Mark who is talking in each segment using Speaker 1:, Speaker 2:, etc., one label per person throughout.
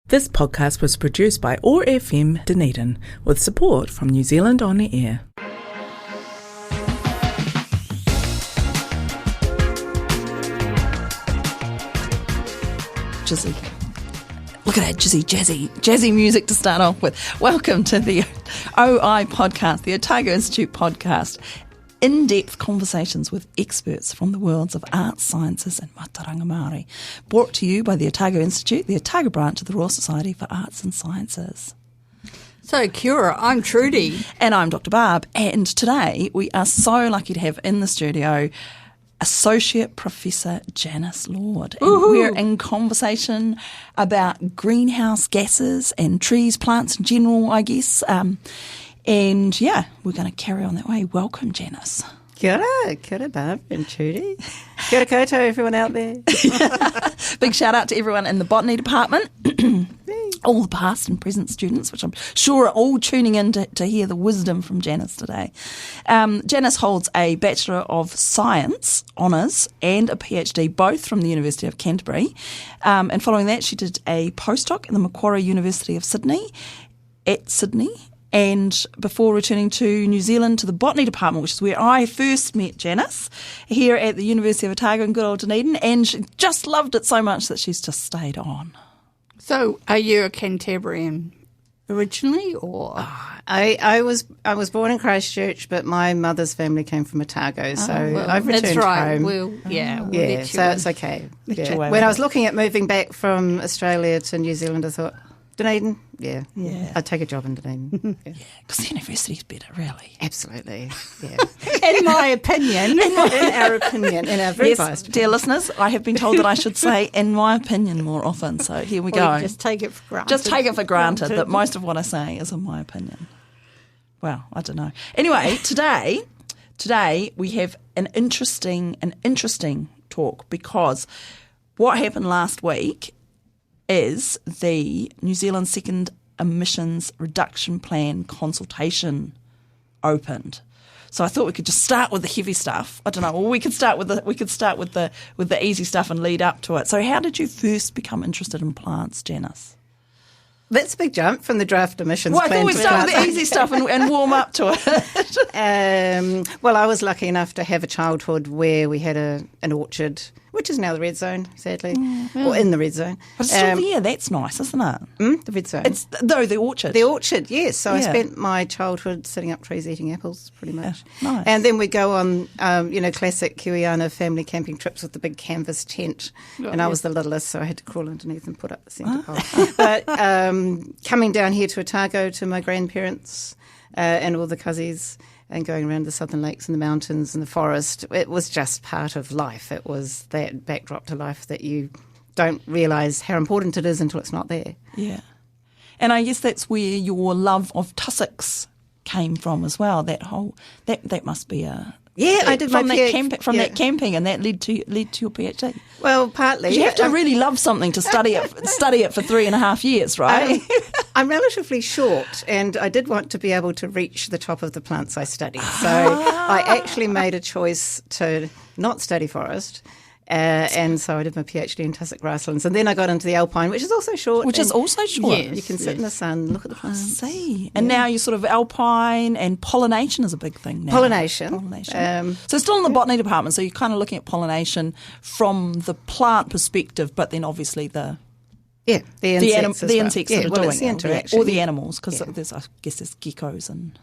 Speaker 1: This podcast was produced by OAR FM Dunedin with support from New Zealand On the Air.
Speaker 2: Jizzy. Look at that jazzy music to start off with. Welcome to the OI podcast, the Otago Institute podcast. In-depth conversations with experts from the worlds of arts, sciences and mātauranga Māori. Brought to you by the Otago Institute, the Otago branch of the Royal Society for Arts and Sciences.
Speaker 3: So, kia ora, I'm Trudi.
Speaker 2: And I'm Dr Barb. And today we are so lucky to have in the studio Associate Professor Janice Lord. And we're in conversation about greenhouse gases and trees, plants in general, I guess. And yeah, we're going to carry on that way. Welcome, Janice.
Speaker 4: Kia ora Barb and Trudi. Kia ora koutou, everyone out there.
Speaker 2: Big shout out to everyone in the Botany department. All the past and present students, which I'm sure are all tuning in to hear the wisdom from Janice today. Janice holds a Bachelor of Science Honours and a PhD, both from the University of Canterbury. And following that, she did a postdoc in the Macquarie University of Sydney, and before returning to New Zealand to the Botany department, which is where I first met Janice, here at the University of Otago in good old Dunedin, and she just loved it so much that she's just stayed on.
Speaker 3: So, are you a Cantabrian originally, or?
Speaker 4: I was born in Christchurch, but my mother's family came from Otago, so I've returned
Speaker 3: that's right.
Speaker 4: home.
Speaker 3: We'll let
Speaker 4: So
Speaker 3: you
Speaker 4: it's okay.
Speaker 2: Let you away
Speaker 4: When
Speaker 2: with
Speaker 4: I was
Speaker 2: it.
Speaker 4: looking at moving back from Australia to New Zealand, I thought, Dunedin? Yeah. I'd take a job in Dunedin. Yeah.
Speaker 2: Because the university's better, really.
Speaker 4: Absolutely. Yeah.
Speaker 3: in my opinion.
Speaker 4: in our opinion, in our very biased
Speaker 2: Yes, dear listeners, I have been told that I should say, in my opinion, more often. So here we go.
Speaker 3: Just take it for granted.
Speaker 2: Just take it for granted that most of what I say is in my opinion. Well, I don't know. Anyway, today we have an interesting talk, because what happened last week is the New Zealand Second Emissions Reduction Plan consultation opened. So I thought we could just start with the heavy stuff. I don't know. Well, we could start with the easy stuff and lead up to it. So how did you first become interested in plants, Janice?
Speaker 4: That's a big jump from the draft emissions
Speaker 2: Well, I
Speaker 4: plan
Speaker 2: thought we'd
Speaker 4: to
Speaker 2: start with the
Speaker 4: plants.
Speaker 2: easy stuff and warm up to it.
Speaker 4: Well, I was lucky enough to have a childhood where we had an orchard, which is now the red zone, sadly, or in the red zone.
Speaker 2: But it's still there. That's nice, isn't it?
Speaker 4: The red zone.
Speaker 2: It's the orchard.
Speaker 4: The orchard, yes. So I
Speaker 2: Yeah.
Speaker 4: spent my childhood sitting up trees eating apples, pretty much.
Speaker 2: Yeah, nice.
Speaker 4: And then we go on, classic Kiwiana family camping trips with the big canvas tent. And I was the littlest, so I had to crawl underneath and put up the centre pole. But coming down here to Otago to my grandparents and all the cousins, and going around the southern lakes and the mountains and the forest, it was just part of life. It was that backdrop to life that you don't realise how important it is until it's not there.
Speaker 2: Yeah. And I guess that's where your love of tussocks came from as well. That must be a...
Speaker 4: Yeah, I did
Speaker 2: from
Speaker 4: my
Speaker 2: that camping, and that led to your PhD.
Speaker 4: Well, partly.
Speaker 2: You have to really love something to study it for 3.5 years, right?
Speaker 4: I'm relatively short, and I did want to be able to reach the top of the plants I studied. So I actually made a choice to not study forest. And so I did my PhD in tussock grasslands, and then I got into the alpine, which is also short.
Speaker 3: Yes,
Speaker 4: you can sit in the sun, look at the
Speaker 2: I
Speaker 4: plants.
Speaker 2: see. And now you're sort of alpine, and pollination is a big thing now.
Speaker 4: Pollination.
Speaker 2: So still in the botany department, so you're kind of looking at pollination from the plant perspective, but then obviously the
Speaker 4: insects as well.
Speaker 2: insects that are doing
Speaker 4: it's the
Speaker 2: it,
Speaker 4: interaction.
Speaker 2: or the animals, because there's geckos and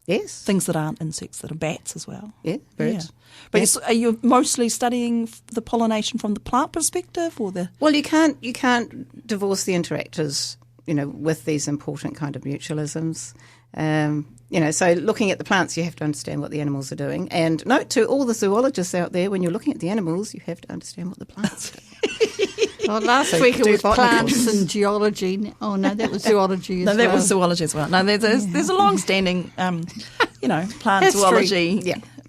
Speaker 4: Yes.
Speaker 2: things that aren't insects, that are bats as well.
Speaker 4: Yeah, birds.
Speaker 2: But
Speaker 4: Yes.
Speaker 2: are you mostly studying the pollination from the plant perspective, or the...
Speaker 4: Well, you can't divorce the interactors, with these important kind of mutualisms. So looking at the plants, you have to understand what the animals are doing. And note to all the zoologists out there, when you're looking at the animals, you have to understand what the plants are doing.
Speaker 3: Well, last week it was plants and geology. Oh, no, that was zoology as well.
Speaker 2: No, that was zoology as well. No, there's a long-standing, plant
Speaker 3: History.
Speaker 2: zoology.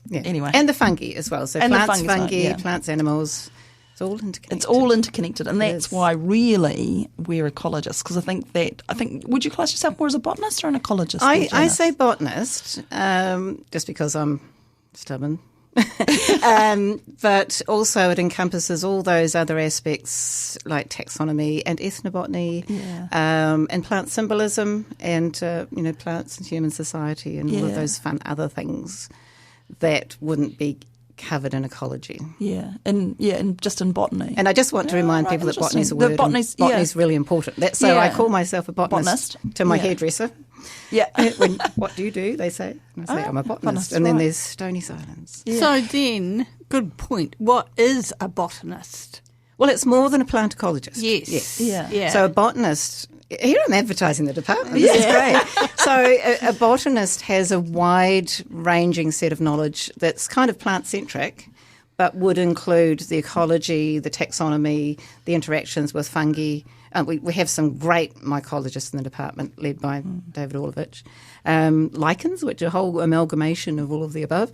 Speaker 4: Yeah.
Speaker 2: Anyway.
Speaker 4: And the fungi as well. So
Speaker 2: And the
Speaker 4: plants,
Speaker 2: fungi as well,
Speaker 4: fungi,
Speaker 2: yeah.
Speaker 4: plants, animals. It's all interconnected.
Speaker 2: It's all interconnected, and that's
Speaker 4: Yes.
Speaker 2: why really we're ecologists. Because I think would you class yourself more as a botanist or an ecologist?
Speaker 4: I
Speaker 2: Janice?
Speaker 4: say botanist just because I'm stubborn. But also it encompasses all those other aspects like taxonomy and ethnobotany, and plant symbolism, and plants and human society, and all of those fun other things that wouldn't be covered in ecology.
Speaker 2: And just in botany.
Speaker 4: And I just want to remind people that botany is a word. Botany's really important. That's so I call myself a botanist to my hairdresser. Yeah. What do you do? They say. And I say, I'm a botanist. And then there's stony silence.
Speaker 3: Yeah. So then, good point. What is a botanist?
Speaker 4: Well, it's more than a plant ecologist.
Speaker 3: Yes.
Speaker 4: Yeah. So a botanist, here I'm advertising the department. This is great. So a botanist has a wide-ranging set of knowledge that's kind of plant-centric, but would include the ecology, the taxonomy, the interactions with fungi. We have some great mycologists in the department, led by David Orlovich. Lichens, which are a whole amalgamation of all of the above.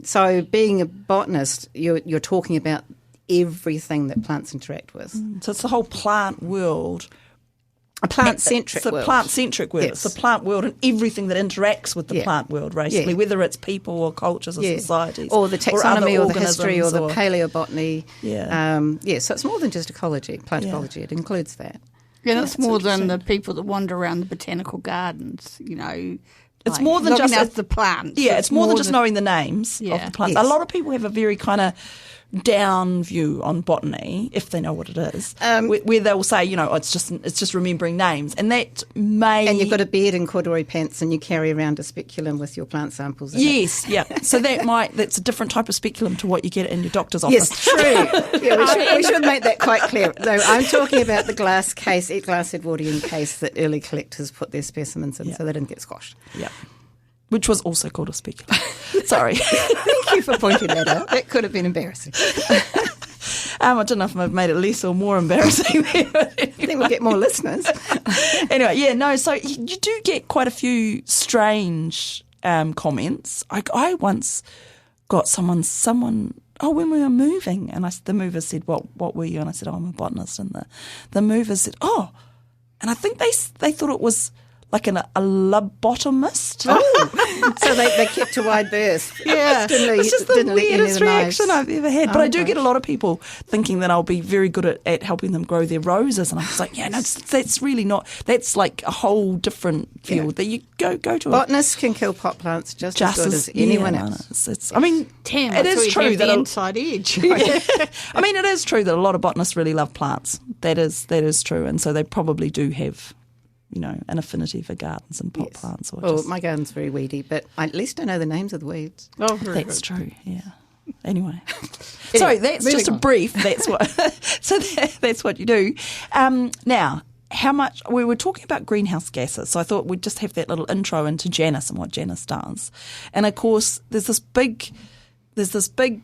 Speaker 4: So being a botanist, you're talking about everything that plants interact with.
Speaker 2: So it's the whole plant world.
Speaker 4: A plant-centric world.
Speaker 2: It's a plant-centric world.
Speaker 4: Yes.
Speaker 2: It's the plant world and everything that interacts with the plant world, basically, whether it's people or cultures or societies.
Speaker 4: Or the taxonomy or the history or the paleobotany. So it's more than just ecology, plant ecology. It includes that.
Speaker 3: Yeah, it's more than the people that wander around the botanical gardens,
Speaker 2: It's more than just
Speaker 3: the plants.
Speaker 2: Yeah, it's more than just knowing the names of the plants.
Speaker 4: Yes.
Speaker 2: A lot of people have a very kind of down view on botany, if they know what it is, where they will say, it's just remembering names, and that may.
Speaker 4: And you've got a beard and corduroy pants, and you carry around a speculum with your plant samples.
Speaker 2: Yes, so that's a different type of speculum to what you get in your doctor's office.
Speaker 4: Yes, true. We should make that quite clear. Though I'm talking about the glass Edwardian case that early collectors put their specimens in, so they didn't get squashed.
Speaker 2: Yeah. Which was also called a speculum. Sorry.
Speaker 4: Thank you for pointing that out. That could have been embarrassing.
Speaker 2: I don't know if I've made it less or more embarrassing.
Speaker 4: I think we'll get more listeners.
Speaker 2: Anyway, so you do get quite a few strange comments. I once got someone, when we were moving, and the mover said, what were you? And I said, I'm a botanist. And the mover said, and I think they thought it was like a lobotomist.
Speaker 4: Oh, so they kept a wide berth.
Speaker 2: Yeah, it's just the weirdest reaction I've ever had. But I do get a lot of people thinking that I'll be very good at helping them grow their roses, and I'm just like, that's really not. That's like a whole different field that you go to.
Speaker 4: Botanists can kill pot plants just as good as anyone else.
Speaker 2: It is true that
Speaker 3: inside edge.
Speaker 2: I mean, it is true that a lot of botanists really love plants. That is true, and so they probably do have an affinity for gardens and pot plants.
Speaker 4: My garden's very weedy, but at least I know the names of the weeds.
Speaker 2: Oh, that's true, yeah. Anyway. So that's just a brief. That's what. So that's what you do. Now, how much, we were talking about greenhouse gases, so I thought we'd just have that little intro into Janice and what Janice does. And of course, there's this big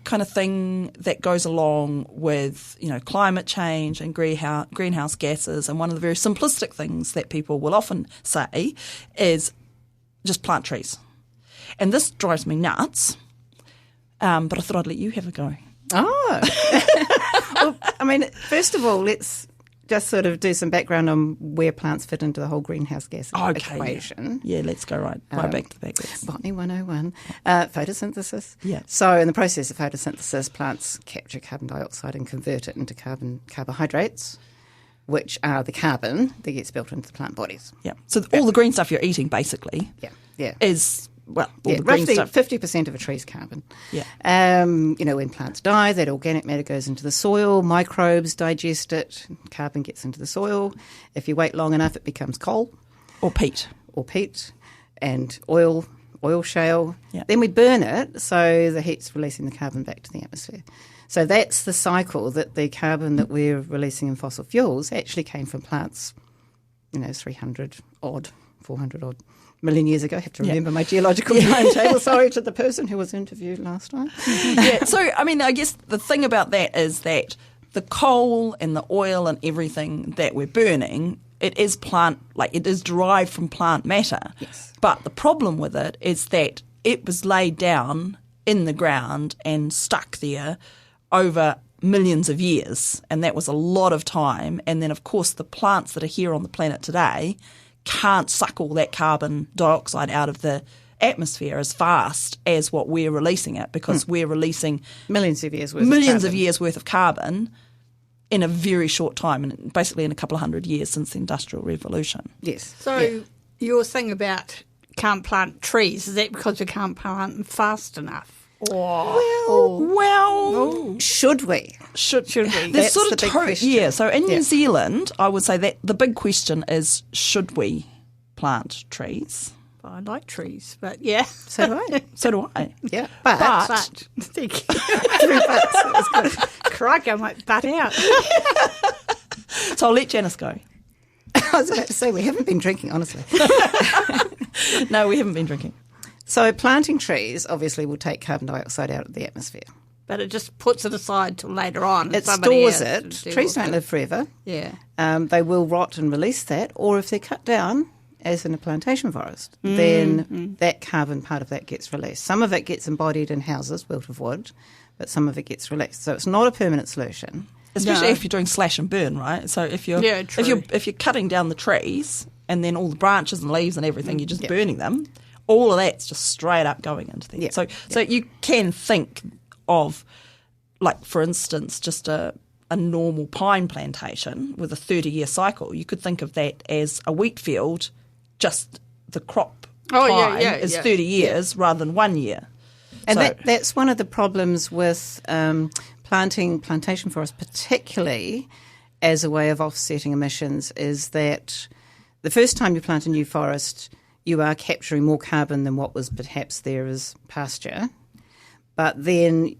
Speaker 2: kind of thing that goes along with, climate change and greenhouse gases. And one of the very simplistic things that people will often say is just plant trees. And this drives me nuts. But I thought I'd let you have a go.
Speaker 4: Well, first of all, let's just sort of do some background on where plants fit into the whole greenhouse gas equation.
Speaker 2: Yeah, let's go right back to the back.
Speaker 4: Botany 101. Photosynthesis.
Speaker 2: Yeah.
Speaker 4: So in the process of photosynthesis, plants capture carbon dioxide and convert it into carbohydrates, which are the carbon that gets built into the plant bodies.
Speaker 2: Yeah. So all the green stuff you're eating, basically, is... Well, all the green stuff.
Speaker 4: 50% of a tree's carbon.
Speaker 2: Yeah.
Speaker 4: When plants die, that organic matter goes into the soil, microbes digest it, carbon gets into the soil. If you wait long enough, it becomes coal.
Speaker 2: Or peat.
Speaker 4: And oil shale.
Speaker 2: Yeah.
Speaker 4: Then we burn it, so the heat's releasing the carbon back to the atmosphere. So that's the cycle that the carbon that we're releasing in fossil fuels actually came from plants, 300 odd, 400 odd million years ago. I have to remember my geological timetable. Sorry to the person who was interviewed last time.
Speaker 2: So, I guess the thing about that is that the coal and the oil and everything that we're burning, it is derived from plant matter.
Speaker 4: Yes.
Speaker 2: But the problem with it is that it was laid down in the ground and stuck there over millions of years, and that was a lot of time. And then, of course, the plants that are here on the planet today can't suck all that carbon dioxide out of the atmosphere as fast as what we're releasing it, because we're releasing
Speaker 4: millions of years worth of carbon
Speaker 2: in a very short time, and basically in a couple of hundred years since the Industrial Revolution.
Speaker 4: Yes.
Speaker 3: So your thing about can't plant trees, is that because we can't plant them fast enough?
Speaker 2: Well,
Speaker 4: should we?
Speaker 2: Should we?
Speaker 4: That's
Speaker 2: There's sort of
Speaker 4: the big question.
Speaker 2: Yeah. So in New Zealand, I would say that the big question is, should we plant trees?
Speaker 3: I like trees, but yeah.
Speaker 4: So do I.
Speaker 2: So do I.
Speaker 4: Yeah.
Speaker 3: But thank you. Crikey, I might butt out.
Speaker 2: So I'll let Janice go.
Speaker 4: I was about to say, we haven't been drinking, honestly.
Speaker 2: No, we haven't been drinking.
Speaker 4: So planting trees obviously will take carbon dioxide out of the atmosphere.
Speaker 3: But it just puts it aside till later on.
Speaker 4: It stores it. Trees don't live forever.
Speaker 3: Yeah.
Speaker 4: They will rot and release that, or if they're cut down, as in a plantation forest, then that carbon part of that gets released. Some of it gets embodied in houses built of wood, but some of it gets released. So it's not a permanent solution.
Speaker 2: Especially if you're doing slash and burn, right? So if you're cutting down the trees and then all the branches and leaves and everything, you're just burning them. All of that's just straight up going into there. So you can think of, like, for instance, just a normal pine plantation with a 30-year cycle. You could think of that as a wheat field, just the crop pine is 30 years rather than 1 year.
Speaker 4: And that's one of the problems with plantation forests, particularly as a way of offsetting emissions, is that the first time you plant a new forest, you are capturing more carbon than what was perhaps there as pasture. But then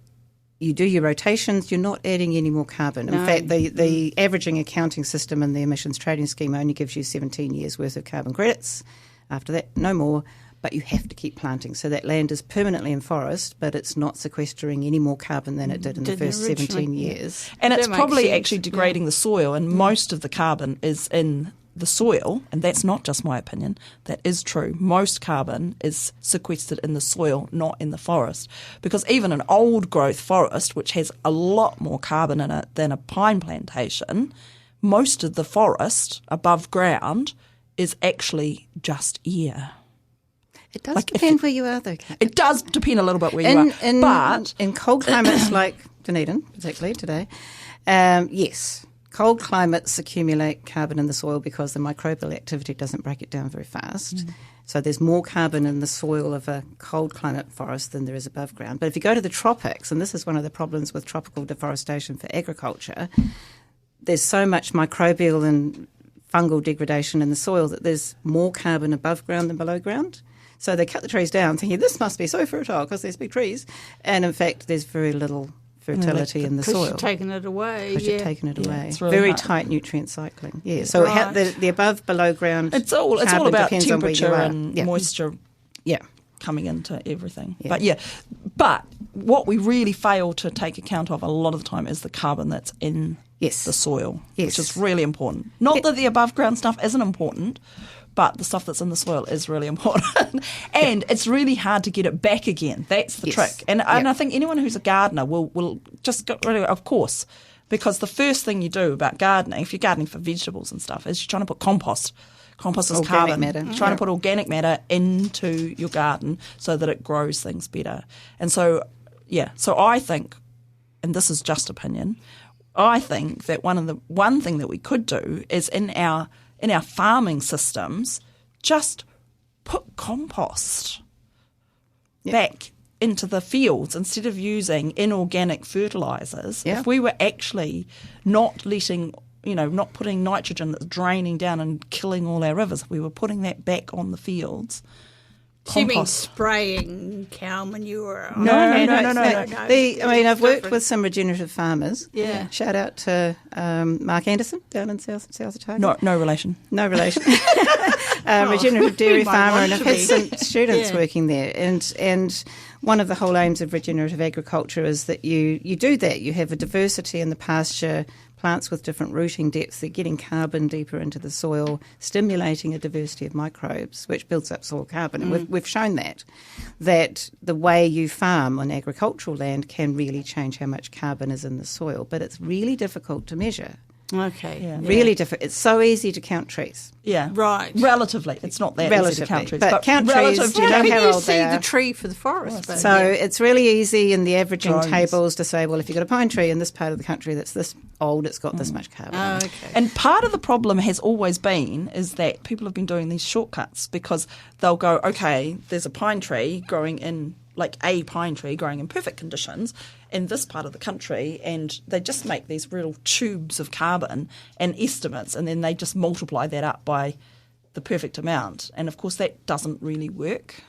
Speaker 4: you do your rotations, you're not adding any more carbon. In fact, the averaging accounting system in the emissions trading scheme only gives you 17 years' worth of carbon credits. After that, no more. But you have to keep planting. So that land is permanently in forest, but it's not sequestering any more carbon than it did in the first 17 years.
Speaker 2: And it's probably actually degrading the soil, and most of the carbon is in the soil, and that's not just my opinion, that is true. Most carbon is sequestered in the soil, not in the forest. Because even an old growth forest, which has a lot more carbon in it than a pine plantation, most of the forest above ground is actually just air.
Speaker 4: It does depend where you are, though, Kate.
Speaker 2: It does depend a little bit where you are. But
Speaker 4: in cold climates like Dunedin, particularly today, yes, cold climates accumulate carbon in the soil because the microbial activity doesn't break it down very fast. So there's more carbon in the soil of a cold climate forest than there is above ground. But if you go to the tropics, and this is one of the problems with tropical deforestation for agriculture, there's so much microbial and fungal degradation in the soil that there's more carbon above ground than below ground. So they cut the trees down thinking this must be so fertile because there's big trees. And in fact, there's very little fertility in the soil.
Speaker 3: Because you've taken it away.
Speaker 4: You've taken it away.
Speaker 2: It's really
Speaker 4: very
Speaker 2: hard.
Speaker 4: tight nutrient cycling. Yeah. So the above, below ground
Speaker 2: it's all about temperature and
Speaker 4: Yeah.
Speaker 2: moisture
Speaker 4: Yeah.
Speaker 2: coming into everything.
Speaker 4: Yeah.
Speaker 2: But what we really fail to take account of a lot of the time is the carbon that's in the soil, which is really important. Not that the above ground stuff isn't important, but the stuff that's in the soil is really important. And it's really hard to get it back again. That's the trick. And I think anyone who's a gardener will just get rid of it, of course, because the first thing you do about gardening, if you're gardening for vegetables and stuff, is you're trying to put compost. Compost is
Speaker 4: organic
Speaker 2: carbon.
Speaker 4: matter.
Speaker 2: You're trying to put organic matter into your garden so that it grows things better. And so I think, and this is just opinion, I think that one thing that we could do is in our farming systems, just put compost back into the fields instead of using inorganic fertilisers.
Speaker 4: Yeah.
Speaker 2: If we were actually not not putting nitrogen that's draining down and killing all our rivers, if we were putting that back on the fields.
Speaker 3: So you mean spraying cow manure?
Speaker 2: No.
Speaker 4: I've worked with some regenerative farmers.
Speaker 3: Yeah.
Speaker 4: Shout out to Mark Anderson down in South Otago.
Speaker 2: No relation.
Speaker 4: No relation. Regenerative dairy farmer, and I've had some students working there. And one of the whole aims of regenerative agriculture is that you do that. You have a diversity in the pasture, plants with different rooting depths. They're getting carbon deeper into the soil, stimulating a diversity of microbes, which builds up soil carbon. And we've shown that the way you farm on agricultural land can really change how much carbon is in the soil. But it's really difficult to measure.
Speaker 3: Okay.
Speaker 2: Yeah.
Speaker 4: Really different. It's so easy to count trees.
Speaker 2: Yeah.
Speaker 3: Right.
Speaker 2: Relatively. It's not that easy to count trees.
Speaker 4: But count trees,
Speaker 2: relative to
Speaker 4: you know
Speaker 3: How
Speaker 4: how
Speaker 3: can you
Speaker 4: old
Speaker 3: see
Speaker 4: they are.
Speaker 3: the tree for the forest? But
Speaker 4: So it's really easy in the averaging
Speaker 2: Drones.
Speaker 4: tables to say, well, if you've got a pine tree in this part of the country that's this old, it's got this much carbon.
Speaker 3: Oh, okay.
Speaker 2: And part of the problem has always been is that people have been doing these shortcuts because they'll go, okay, there's a pine tree growing in, like a pine tree growing in perfect conditions in this part of the country, and they just make these real tubes of carbon and estimates, and then they just multiply that up by the perfect amount. And of course that doesn't really work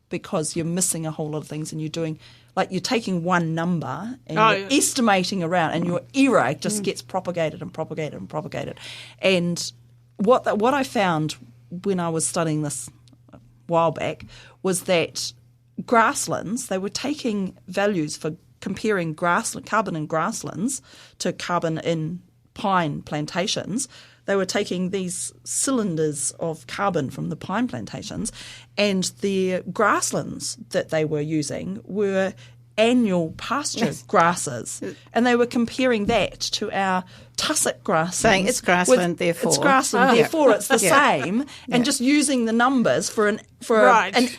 Speaker 2: because you're missing a whole lot of things, and you're taking one number and you're estimating around, and your error just gets propagated and propagated and propagated. And what I found when I was studying this a while back was that grasslands, they were taking values for comparing carbon in grasslands to carbon in pine plantations. They were taking these cylinders of carbon from the pine plantations, and the grasslands that they were using were annual pasture grasses, and they were comparing that to our tussock grasslands.
Speaker 4: Saying it's grassland, therefore.
Speaker 2: It's grassland, therefore it's the same, and just using the numbers for an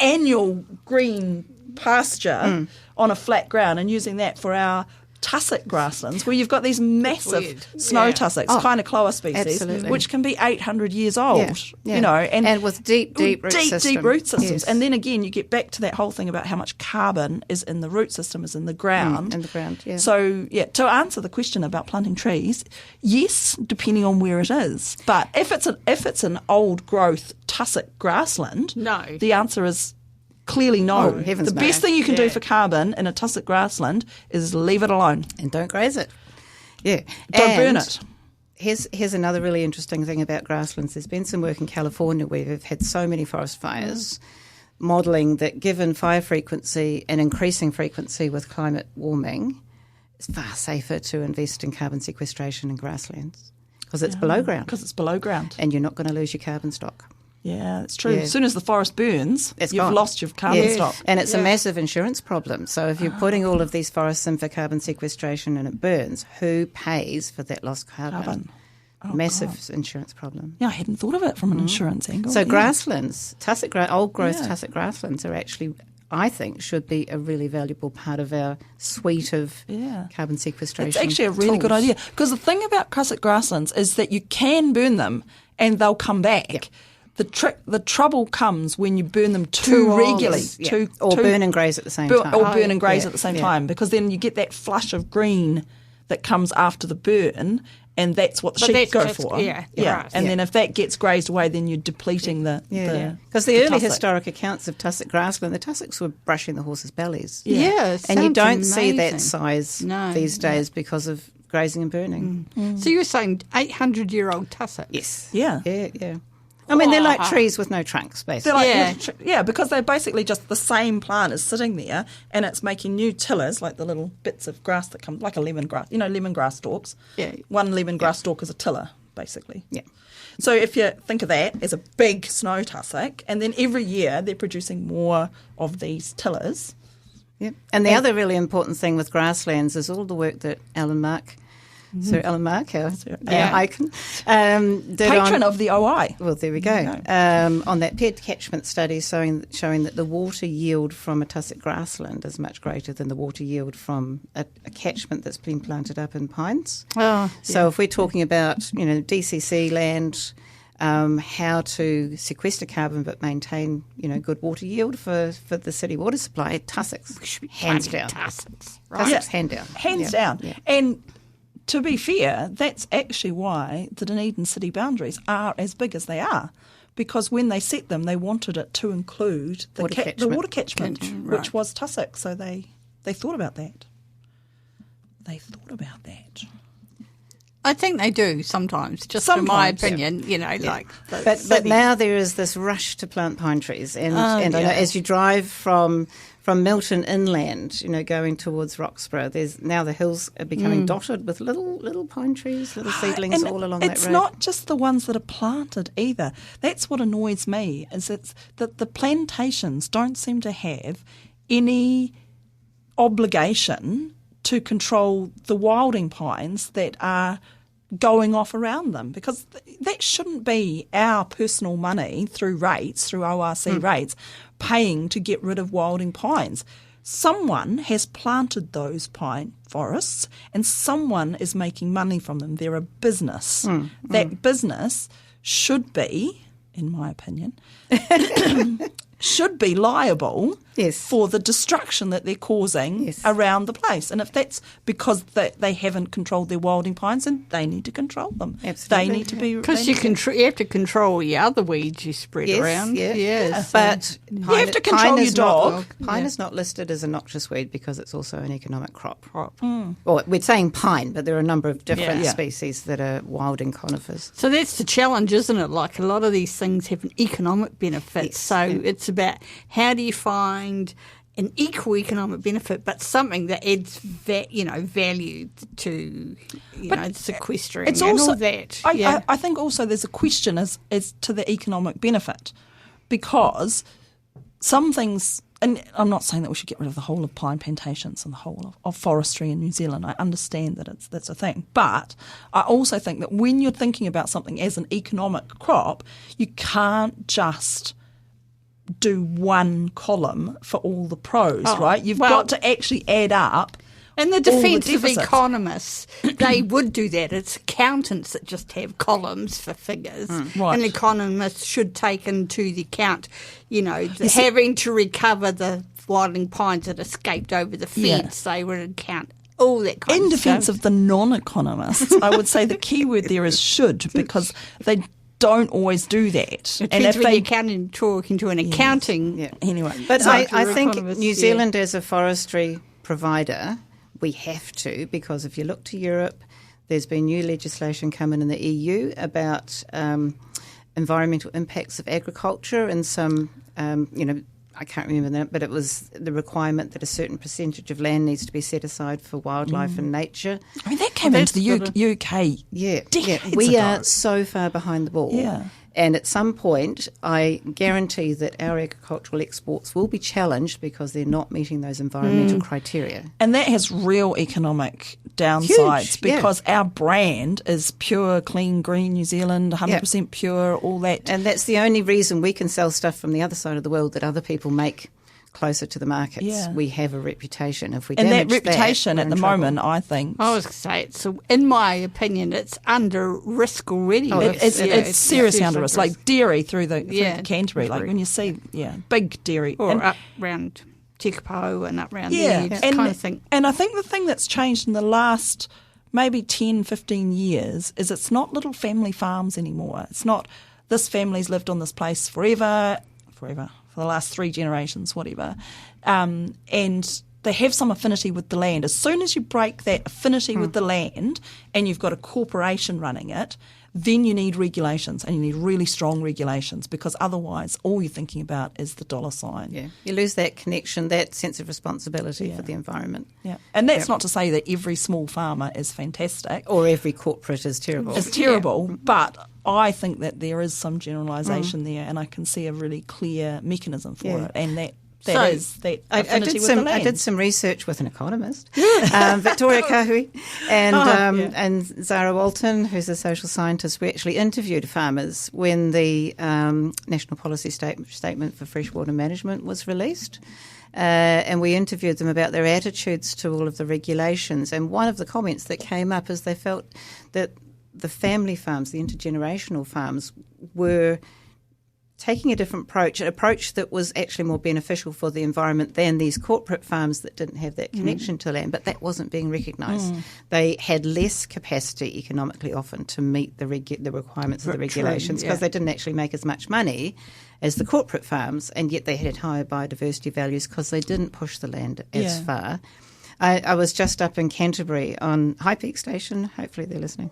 Speaker 2: annual green pasture on a flat ground, and using that for our tussock grasslands, where you've got these massive snow tussocks, Kinocloa species,
Speaker 4: absolutely.
Speaker 2: which can be 800 years old,
Speaker 4: Yeah.
Speaker 2: you know, and
Speaker 4: with deep root systems.
Speaker 2: Deep root systems.
Speaker 4: Yes.
Speaker 2: And then again, you get back to that whole thing about how much carbon is in the root system, is in the ground.
Speaker 4: In the ground, yeah.
Speaker 2: So, to answer the question about planting trees, yes, depending on where it is. But if it's an old growth tussock grassland,
Speaker 3: No.
Speaker 2: the answer is clearly no.
Speaker 4: Oh, heavens
Speaker 2: the
Speaker 4: no.
Speaker 2: best thing you can do
Speaker 3: Yeah.
Speaker 2: for carbon in a tussock grassland is leave it alone.
Speaker 4: And don't graze it. Yeah.
Speaker 2: Don't burn it.
Speaker 4: Here's another really interesting thing about grasslands. There's been some work in California where we've had so many forest fires, modelling that given fire frequency and increasing frequency with climate warming, it's far safer to invest in carbon sequestration in grasslands because it's below ground.
Speaker 2: Because it's below ground.
Speaker 4: And you're not going to lose your carbon stock.
Speaker 2: Yeah, it's true.
Speaker 4: Yeah.
Speaker 2: As soon as the forest burns,
Speaker 4: It's
Speaker 2: you've
Speaker 4: gone.
Speaker 2: lost your carbon
Speaker 4: Yeah.
Speaker 2: stock.
Speaker 4: And it's a massive insurance problem. So if you're putting all of these forests in for carbon sequestration and it burns, who pays for that lost carbon? Massive insurance problem.
Speaker 2: Yeah, I hadn't thought of it from an insurance angle.
Speaker 4: So
Speaker 2: yeah.
Speaker 4: grasslands, old growth tussock grasslands are actually, I think, should be a really valuable part of our suite of carbon sequestration.
Speaker 2: It's actually a really good
Speaker 4: tools.
Speaker 2: idea. Because the thing about tussock grasslands is that you can burn them and they'll come back.
Speaker 4: Yeah.
Speaker 2: The trouble comes when you burn them too regularly.
Speaker 4: Yeah. Or burn and graze at the same time.
Speaker 2: Or burn and graze
Speaker 4: Yeah.
Speaker 2: at the same
Speaker 4: Yeah.
Speaker 2: time, because then you get that flush of green that comes after the burn, and that's what the
Speaker 3: But
Speaker 2: sheep
Speaker 3: that's
Speaker 2: go
Speaker 3: just-
Speaker 2: for.
Speaker 3: yeah.
Speaker 2: And then if that gets grazed away, then you're depleting the
Speaker 4: Because the early
Speaker 2: tussock.
Speaker 4: historic accounts of tussock grassland, the tussocks were brushing the horses' bellies.
Speaker 3: Yeah, it
Speaker 4: And you
Speaker 3: sounds
Speaker 4: don't see that
Speaker 3: amazing.
Speaker 4: size
Speaker 3: No.
Speaker 4: these days because of grazing and burning.
Speaker 3: So you're saying 800-year-old tussock?
Speaker 4: Yes.
Speaker 2: Yeah.
Speaker 4: Yeah. I mean, they're like trees with no trunks, basically.
Speaker 2: They're like, because they're basically just the same plant is sitting there, and it's making new tillers, like the little bits of grass that come, like a lemongrass, lemongrass stalks.
Speaker 3: Yeah.
Speaker 2: One lemongrass stalk is a tiller, basically.
Speaker 4: Yeah.
Speaker 2: So if you think of that as a big snow tussock, and then every year they're producing more of these tillers.
Speaker 4: Yeah. And the other really important thing with grasslands is all the work that Alan Mark, Sir Alan Mark, our icon, did
Speaker 2: Patron
Speaker 4: on,
Speaker 2: of the OI.
Speaker 4: Well, there we go. On that paired catchment study showing that the water yield from a tussock grassland is much greater than the water yield from a catchment that's been planted up in pines.
Speaker 3: Oh,
Speaker 4: So if we're talking about, DCC land, how to sequester carbon but maintain, good water yield for the city water supply, tussocks, hands down.
Speaker 3: Tussocks.
Speaker 4: Tussocks, hand down.
Speaker 2: Hands down.
Speaker 4: Yeah.
Speaker 2: And to be fair, that's actually why the Dunedin city boundaries are as big as they are. Because when they set them, they wanted it to include the water catchment, which was tussock. So they thought about that.
Speaker 3: I think they do sometimes, just
Speaker 2: Sometimes,
Speaker 3: in my
Speaker 2: yeah.
Speaker 3: opinion,
Speaker 4: But now there is this rush to plant pine trees, and I know as you drive from Milton inland, going towards Roxburgh, there's now the hills are becoming dotted with little pine trees, little seedlings
Speaker 2: And
Speaker 4: all along that road.
Speaker 2: It's not just the ones that are planted either. That's what annoys me, is that the plantations don't seem to have any obligation to control the wilding pines that are going off around them, because that shouldn't be our personal money through ORC rates, paying to get rid of wilding pines. Someone has planted those pine forests and someone is making money from them. They're a business. That business should be, in my opinion, should be liable for the destruction that they're causing around the place. And if that's because they haven't controlled their wilding pines, then they need to control them.
Speaker 3: Absolutely.
Speaker 2: They need to be...
Speaker 3: Because you have to control your other weeds you spread around.
Speaker 4: Yes. But
Speaker 2: you have to control your dog.
Speaker 4: Pine is not listed as a noxious weed because it's also an economic crop. Well, we're saying pine, but there are a number of different species that are wilding conifers.
Speaker 3: So that's the challenge, isn't it? Like, a lot of these things have an economic benefit. It's about how do you find an equal economic benefit, but something that adds value to sequestering
Speaker 2: it's
Speaker 3: and
Speaker 2: also,
Speaker 3: all that.
Speaker 2: I think also there's a question as to the economic benefit, because some things, and I'm not saying that we should get rid of the whole of pine plantations and the whole of forestry in New Zealand. I understand that that's a thing. But I also think that when you're thinking about something as an economic crop, you can't just do one column for all the pros, right? You've got to actually add up.
Speaker 3: In the defence of economists, they would do that. It's accountants that just have columns for figures.
Speaker 2: Right.
Speaker 3: And economists should take into the account, having to recover the wilding pines that escaped over the fence. They would account all that kind
Speaker 2: of stuff. In defence of the non-economists, I would say the key word there is should, because they don't always do that.
Speaker 3: It depends when you're talking to an accounting.
Speaker 2: Anyway.
Speaker 4: But I think New Zealand as a forestry provider, we have to, because if you look to Europe, there's been new legislation coming in the EU about environmental impacts of agriculture and some, I can't remember that, but it was the requirement that a certain percentage of land needs to be set aside for wildlife and nature.
Speaker 2: I mean, that came into the UK decades
Speaker 4: We
Speaker 2: ago.
Speaker 4: are so far behind the ball.
Speaker 2: Yeah.
Speaker 4: And at some point, I guarantee that our agricultural exports will be challenged because they're not meeting those environmental criteria.
Speaker 2: And that has real economic downsides because our brand is pure, clean, green New Zealand, 100% pure, all that.
Speaker 4: And that's the only reason we can sell stuff from the other side of the world that other people make closer to the markets.
Speaker 2: Yeah.
Speaker 4: We have a reputation. If we
Speaker 2: and
Speaker 4: damage
Speaker 2: that reputation
Speaker 4: that,
Speaker 2: at the moment, I think.
Speaker 3: I was going to say, in my opinion, it's under risk already.
Speaker 2: It's seriously under risk. Like dairy through the Canterbury, like when you see big dairy.
Speaker 3: Or up around Tekapo and up around there, kind of thing.
Speaker 2: And I think the thing that's changed in the last maybe 10, 15 years is it's not little family farms anymore. It's not this family's lived on this place forever, for the last 3 generations, whatever, and they have some affinity with the land. As soon as you break that affinity with the land and you've got a corporation running it, then you need regulations, and you need really strong regulations, because otherwise all you're thinking about is the dollar sign.
Speaker 4: Yeah, you lose that connection, that sense of responsibility for the environment.
Speaker 2: Yeah, and that's not to say that every small farmer is fantastic.
Speaker 4: Or every corporate is terrible.
Speaker 2: It's terrible, but I think that there is some generalisation there, and I can see a really clear mechanism for it, and that is that affinity with the land.
Speaker 4: I did some research with an economist, Victoria Kahui, and Zara Walton, who's a social scientist. We actually interviewed farmers when the National Policy Statement for Freshwater Management was released. And we interviewed them about their attitudes to all of the regulations. And one of the comments that came up is they felt that the family farms, the intergenerational farms, were taking a different approach, an approach that was actually more beneficial for the environment than these corporate farms that didn't have that connection to land, but that wasn't being recognised. They had less capacity economically often to meet the requirements of the regulations because they didn't actually make as much money as the corporate farms, and yet they had higher biodiversity values because they didn't push the land as far. I was just up in Canterbury on High Peak Station. Hopefully they're listening.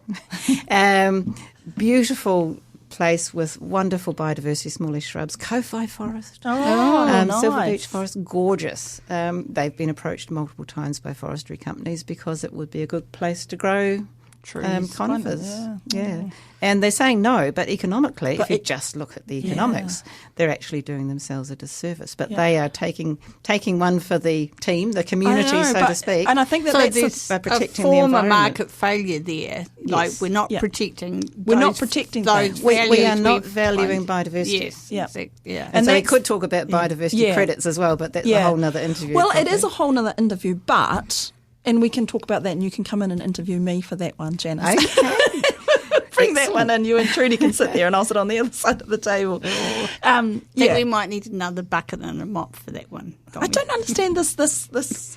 Speaker 4: Beautiful place with wonderful biodiversity, smallish shrubs. Kowhai Forest.
Speaker 2: Nice.
Speaker 4: Silver Beach Forest, gorgeous. They've been approached multiple times by forestry companies because it would be a good place to grow
Speaker 2: trees,
Speaker 4: conifers.
Speaker 2: kind of,
Speaker 4: yeah. And they're saying no, but economically, if you just look at the economics, they're actually doing themselves a disservice. But they are taking one for the team, the community, to speak.
Speaker 2: And I think that's
Speaker 4: by protecting
Speaker 3: a
Speaker 4: the
Speaker 3: form of
Speaker 4: environment.
Speaker 3: market failure there. Like we're not protecting.
Speaker 2: We're not protecting
Speaker 3: those.
Speaker 2: that.
Speaker 4: We are not valuing biodiversity.
Speaker 3: Yes.
Speaker 2: Yeah.
Speaker 3: Exactly. Yeah.
Speaker 4: And so we could talk about biodiversity credits as well, but that's a whole nother interview.
Speaker 2: Well,
Speaker 4: probably.
Speaker 2: it is a whole nother interview, and we can talk about that, and you can come in and interview me for that one, Janice.
Speaker 4: Okay.
Speaker 2: Bring that one in. You and Trudi can sit there, and I'll sit on the other side of the table.
Speaker 3: I think we might need another bucket and a mop for that one.
Speaker 2: I don't understand this.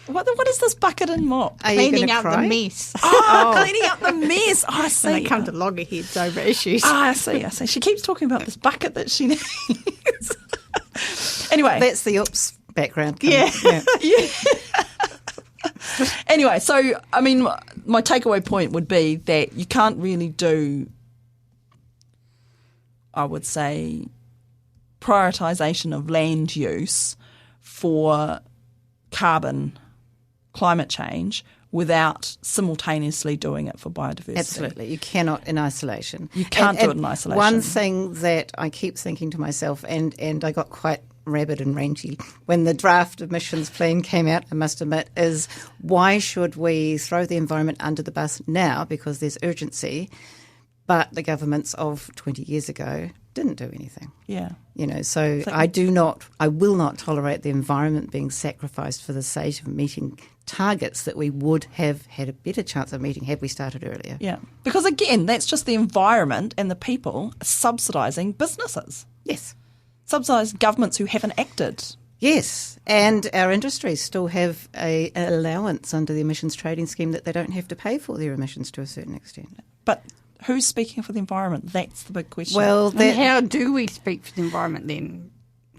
Speaker 2: What is this bucket and mop?
Speaker 4: Are you
Speaker 3: Cleaning
Speaker 4: gonna
Speaker 3: up
Speaker 4: cry?
Speaker 3: the mess.
Speaker 2: Cleaning up the mess. Oh, I see.
Speaker 3: When they come to loggerheads over issues.
Speaker 2: I see. She keeps talking about this bucket that she needs. Anyway.
Speaker 4: That's the oops background.
Speaker 2: Yeah. Anyway, so, I mean, my takeaway point would be that you can't really do, I would say, prioritisation of land use for climate change without simultaneously doing it for biodiversity.
Speaker 4: Absolutely. You cannot in isolation.
Speaker 2: You can't do it in isolation.
Speaker 4: One thing that I keep thinking to myself, and I got quite rabid and rangy when the draft emissions plan came out, I must admit, is why should we throw the environment under the bus now because there's urgency, but the governments of 20 years ago didn't do anything.
Speaker 2: Yeah.
Speaker 4: So I will not tolerate the environment being sacrificed for the sake of meeting targets that we would have had a better chance of meeting had we started earlier.
Speaker 2: Yeah. Because again, that's just the environment and the people subsidising businesses.
Speaker 4: Yes.
Speaker 2: Subsidising governments who haven't acted.
Speaker 4: Yes, and our industries still have an allowance under the emissions trading scheme that they don't have to pay for their emissions to a certain extent.
Speaker 2: But who's speaking for the environment? That's the big question.
Speaker 4: Well,
Speaker 3: And how do we speak for the environment then?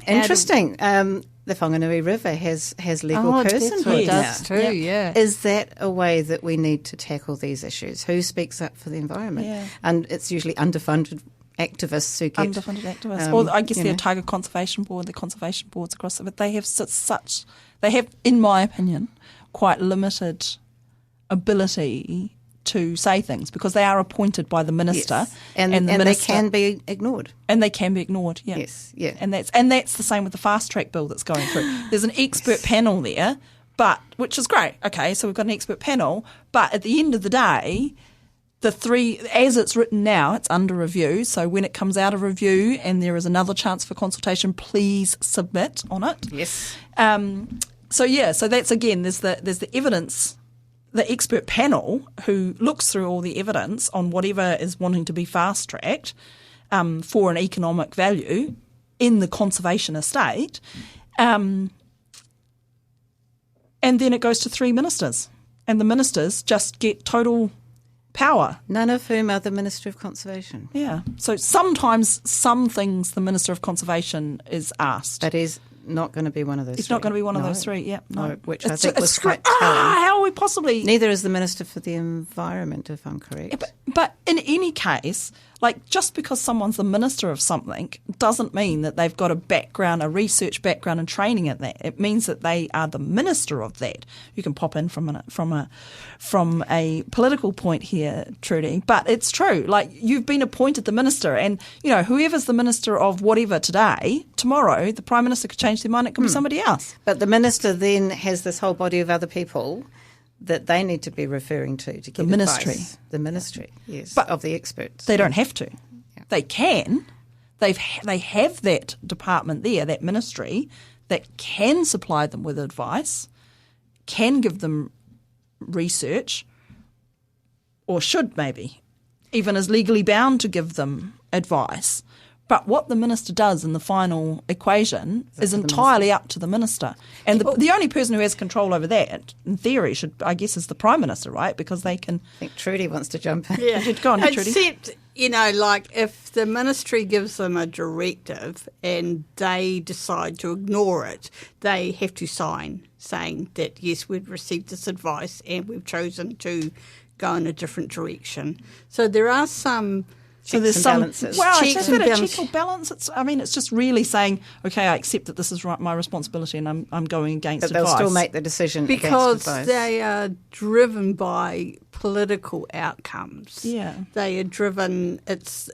Speaker 4: interesting. The Whanganui River has legal personhood
Speaker 3: it does
Speaker 4: now.
Speaker 3: too, yeah.
Speaker 4: Is that a way that we need to tackle these issues? Who speaks up for the environment?
Speaker 2: Yeah.
Speaker 4: And it's usually underfunded activists who get
Speaker 2: underfunded activists, or I guess the Otago Conservation Board, the conservation boards across it, but they have, in my opinion, quite limited ability to say things because they are appointed by the minister,
Speaker 4: Yes. And
Speaker 2: the
Speaker 4: they
Speaker 2: minister,
Speaker 4: can be ignored.
Speaker 2: and they can be ignored. Yeah,
Speaker 4: Yes, yeah.
Speaker 2: and that's the same with the fast track bill that's going through. There's an expert panel there, which is great. Okay, so we've got an expert panel, but at the end of the day, the three, as it's written now, it's under review. So when it comes out of review and there is another chance for consultation, please submit on it.
Speaker 4: Yes.
Speaker 2: So that's again, there's the evidence, the expert panel who looks through all the evidence on whatever is wanting to be fast tracked for an economic value in the conservation estate, and then it goes to three ministers, and the ministers just get total power.
Speaker 4: None of whom are the Minister of Conservation.
Speaker 2: Yeah. So sometimes some things the Minister of Conservation is asked.
Speaker 4: That is not going to be one of those
Speaker 2: It's
Speaker 4: three.
Speaker 2: not going to be one of
Speaker 4: No.
Speaker 2: those three. Yeah. No.
Speaker 4: Which I think was quite telling.
Speaker 2: How are we possibly?
Speaker 4: Neither is the Minister for the Environment, if I'm correct.
Speaker 2: But in any case, like just because someone's the minister of something doesn't mean that they've got a research background and training at that. It means that they are the minister of that. You can pop in from a political point here, Trudi, but it's true. Like you've been appointed the minister, and whoever's the minister of whatever today, tomorrow the Prime Minister could change their mind. It could be somebody else.
Speaker 4: But the Minister then has this whole body of other people that they need to be referring to get
Speaker 2: ministry.
Speaker 4: advice. The ministry, yes,
Speaker 2: But
Speaker 4: of the experts.
Speaker 2: They don't have to.
Speaker 4: Yeah.
Speaker 2: They can. They have that department there, that ministry, that can supply them with advice, can give them research, or should maybe, even is legally bound to give them advice. But what the minister does in the final equation is entirely up to the minister. And the only person who has control over that, in theory, is the Prime Minister, right? Because they can...
Speaker 4: I think Trudi wants to jump in.
Speaker 3: Yeah.
Speaker 2: Go on, Trudi.
Speaker 3: Except, like if the ministry gives them a directive and they decide to ignore it, they have to sign saying that, yes, we've received this advice and we've chosen to go in a different direction. So there are some
Speaker 2: So there's
Speaker 4: and
Speaker 2: some
Speaker 4: balances.
Speaker 2: Well,
Speaker 3: Checks
Speaker 2: it's
Speaker 3: and
Speaker 2: a
Speaker 3: balances.
Speaker 2: check or balance. It's just really saying, okay, I accept that this is my responsibility, and I'm going against
Speaker 4: But they'll
Speaker 2: advice.
Speaker 4: still make the decision
Speaker 3: because
Speaker 4: against advice.
Speaker 3: they are driven by political outcomes.
Speaker 2: Yeah.
Speaker 3: They are driven. It's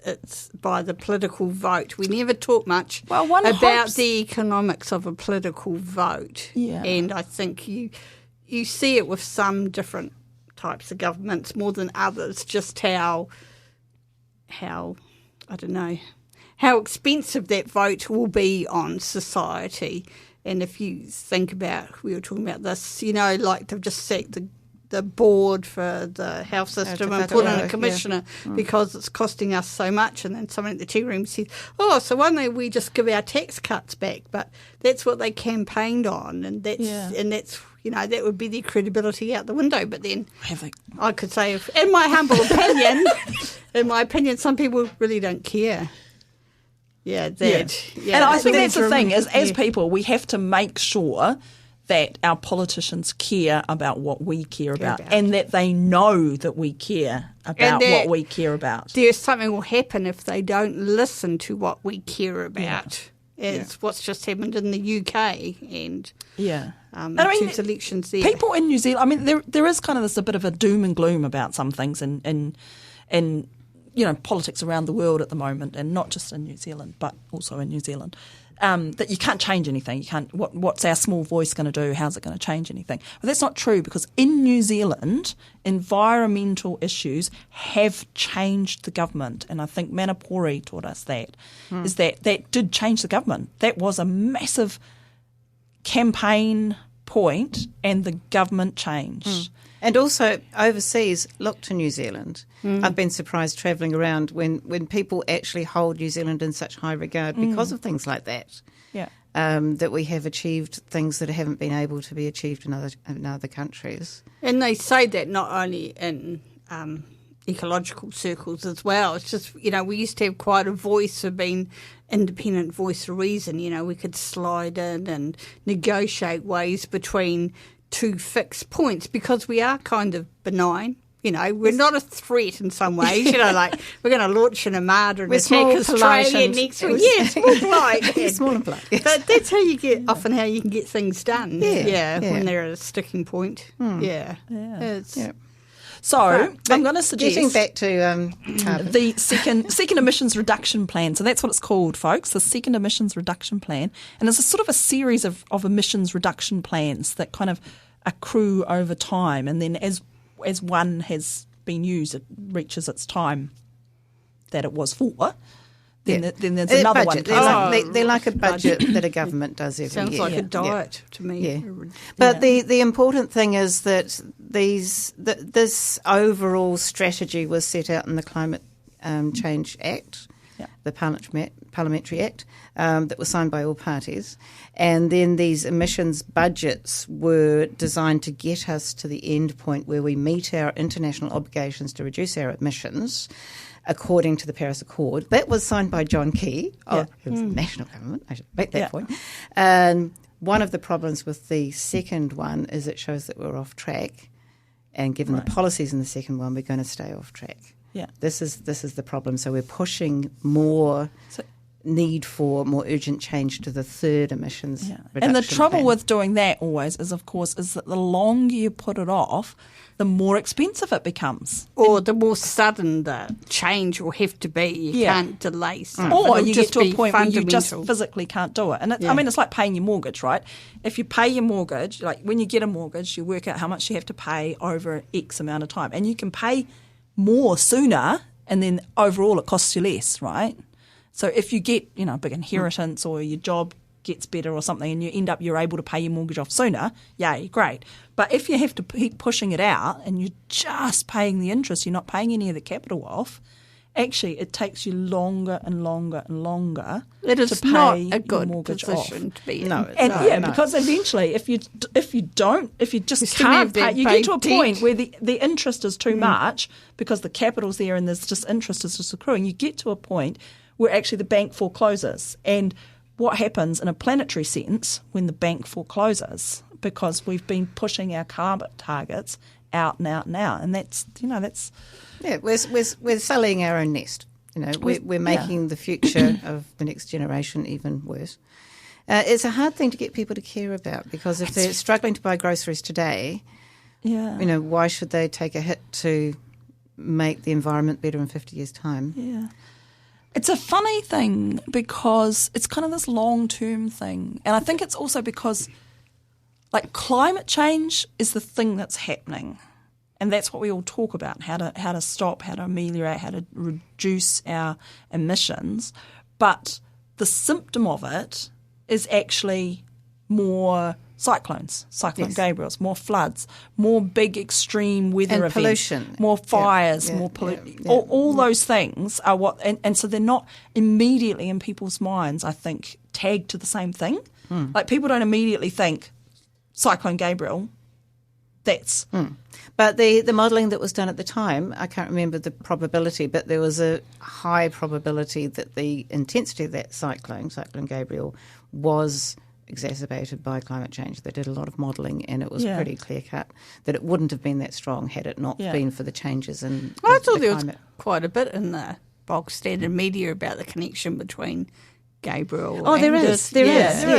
Speaker 3: by the political vote. We never talk much
Speaker 2: Well, one
Speaker 3: about
Speaker 2: hopes-
Speaker 3: the economics of a political vote.
Speaker 2: Yeah.
Speaker 3: And I think you see it with some different types of governments more than others. Just how I don't know how expensive that vote will be on society. And if you think about, we were talking about this, like they've just set the board for the health system and put in a commissioner because it's costing us so much. And then someone at the tea room said, so why don't we just give our tax cuts back? But that's what they campaigned on, and that's that would be their credibility out the window. But then I could say, in my humble opinion, some people really don't care. Yeah, that. Yeah.
Speaker 2: And I think that's the thing, is as
Speaker 3: Yeah.
Speaker 2: people, we have to make sure that our politicians care about what we care about, and that they know that we care about what we care about.
Speaker 3: There's something will happen if they don't listen to what we care about. It's what's just happened in the UK and two elections there.
Speaker 2: People in New Zealand, there is kind of a bit of a doom and gloom about some things in politics around the world at the moment, and not just in New Zealand, but also in New Zealand. That you can't change anything. You can't. What's our small voice going to do? How's it going to change anything? But that's not true, because in New Zealand, environmental issues have changed the government, and I think Manapori taught us that. Is that did change the government? That was a massive campaign point, and the government changed.
Speaker 4: And also overseas, look to New Zealand. I've been surprised travelling around when people actually hold New Zealand in such high regard because of things like that.
Speaker 2: Yeah.
Speaker 4: That we have achieved things that haven't been able to be achieved in other countries.
Speaker 3: And they say that not only in ecological circles as well. It's just, we used to have quite a voice of being independent voice of reason. We could slide in and negotiate ways between two fixed points because we are kind of benign. We're not a threat in some ways. Like we're going to launch an armada and attack Australia next week. Yeah, small polite.
Speaker 4: Small and polite. Yes.
Speaker 3: But that's how you can get things done. Yeah. When they're at a sticking point.
Speaker 2: So I'm going to suggest
Speaker 4: getting back to carbon.
Speaker 2: the second emissions reduction plan. So that's what it's called, folks, the second emissions reduction plan. And it's a sort of a series of emissions reduction plans that kind of accrue over time, and then as one has been used, it reaches its time that it was for. Then there's another one.
Speaker 4: They're like a budget that a government does every year.
Speaker 3: Sounds like a diet to me.
Speaker 4: Yeah. But the important thing is that this overall strategy was set out in the Climate Change Act, the Parliamentary Act, that was signed by all parties. And then these emissions budgets were designed to get us to the end point where we meet our international obligations to reduce our emissions according to the Paris Accord. That was signed by John Key. It was the national government. I should make that point. And one of the problems with the second one is it shows that we're off track. And given the policies in the second one, we're going to stay off track.
Speaker 2: Yeah.
Speaker 4: This is the problem. So we're pushing more need for more urgent change to the third emissions reduction
Speaker 2: And the trouble
Speaker 4: plan.
Speaker 2: with doing that always is, of course, is that the longer you put it off, the more expensive it becomes.
Speaker 3: Or the more sudden the change will have to be. You can't delay stuff.
Speaker 2: Or
Speaker 3: It'll
Speaker 2: you
Speaker 3: just
Speaker 2: get to a
Speaker 3: be
Speaker 2: point where you just
Speaker 3: fundamental.
Speaker 2: physically can't do it. And it's like paying your mortgage, right? If you pay your mortgage, like when you get a mortgage, you work out how much you have to pay over X amount of time. And you can pay more sooner, and then overall it costs you less, right? So if you get, a big inheritance or your job gets better or something and you're able to pay your mortgage off sooner, yay, great. But if you have to keep pushing it out and you're just paying the interest, you're not paying any of the capital off, actually it takes you longer and longer and longer
Speaker 3: It is
Speaker 2: to pay
Speaker 3: not a
Speaker 2: your
Speaker 3: good
Speaker 2: mortgage
Speaker 3: position
Speaker 2: off.
Speaker 3: to be in.
Speaker 4: No,
Speaker 2: Because eventually if you just
Speaker 3: still
Speaker 2: can't
Speaker 3: have that
Speaker 2: pay, you get to a
Speaker 3: big
Speaker 2: point
Speaker 3: debt.
Speaker 2: where the interest is too much because the capital's there and there's just interest is just accruing. You get to a point where actually the bank forecloses. And what happens in a planetary sense when the bank forecloses? Because we've been pushing our carbon targets out and out and out. And that's.
Speaker 4: Yeah, we're selling our own nest. We're making the future of the next generation even worse. It's a hard thing to get people to care about because if they're struggling to buy groceries today, why should they take a hit to make the environment better in 50 years' time?
Speaker 2: Yeah. It's a funny thing because it's kind of this long-term thing. And I think it's also because, climate change is the thing that's happening. And that's what we all talk about, how to stop, how to ameliorate, how to reduce our emissions. But the symptom of it is actually more cyclones, Cyclone Gabriels, more floods, more big extreme weather events,
Speaker 4: pollution,
Speaker 2: more fires, more pollution. All those things are what, and so they're not immediately in people's minds, I think, tagged to the same thing. People don't immediately think Cyclone Gabriel. That's.
Speaker 4: But the modelling that was done at the time, I can't remember the probability, but there was a high probability that the intensity of that Cyclone Gabriel, was exacerbated by climate change. They did a lot of modelling and it was pretty clear-cut that it wouldn't have been that strong had it not been for the changes in
Speaker 3: I thought
Speaker 4: the
Speaker 3: there
Speaker 4: climate.
Speaker 3: was quite a bit in the bog standard media about the connection between Gabriel.
Speaker 4: Oh, there is. There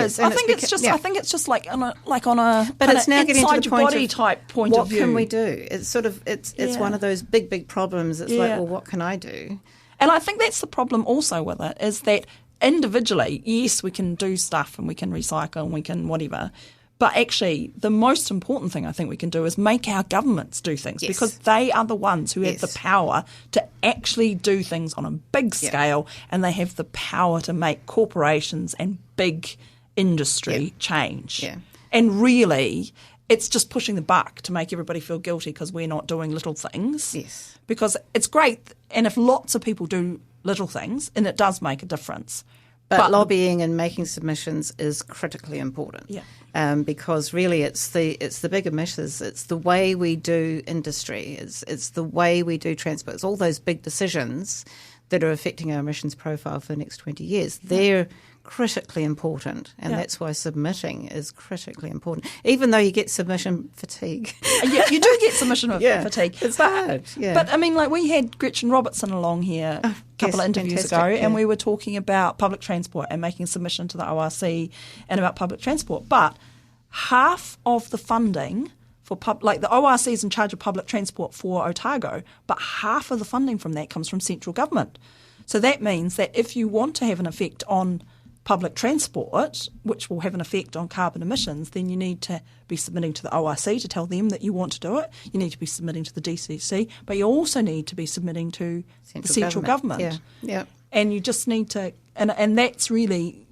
Speaker 4: is.
Speaker 2: I think it's just like on a
Speaker 4: but it's now getting to the point
Speaker 2: body
Speaker 4: of
Speaker 2: type point of view.
Speaker 4: What can we do? It's sort of it's one of those big problems. It's like, well, what can I do?
Speaker 2: And I think that's the problem also with it is that individually, yes, we can do stuff and we can recycle and we can whatever. But actually, the most important thing I think we can do is make our governments do things because they are the ones who have the power to actually do things on a big scale and they have the power to make corporations and big industry change. Yeah. And really, it's just pushing the buck to make everybody feel guilty because we're not doing little things.
Speaker 4: Yes.
Speaker 2: Because it's great, and if lots of people do little things, and it does make a difference.
Speaker 4: But lobbying and making submissions is critically important. Yeah. Because really it's the big emitters. It's the way we do industry. It's the way we do transport. It's all those big decisions that are affecting our emissions profile for the next 20 years. They're critically important, and that's why submitting is critically important. Even though you get submission fatigue.
Speaker 2: Yeah, you do get submission fatigue.
Speaker 4: It's hard. Yeah.
Speaker 2: But I mean, we had Gretchen Robertson along here a couple of interviews ago, and we were talking about public transport and making a submission to the ORC and about public transport. But half of the funding for the ORC is in charge of public transport for Otago, but half of the funding from that comes from central government. So that means that if you want to have an effect on public transport, which will have an effect on carbon emissions, then you need to be submitting to the ORC to tell them that you want to do it. You need to be submitting to the DCC, but you also need to be submitting to the central government.
Speaker 4: Yeah.
Speaker 2: And you just need to, and that's really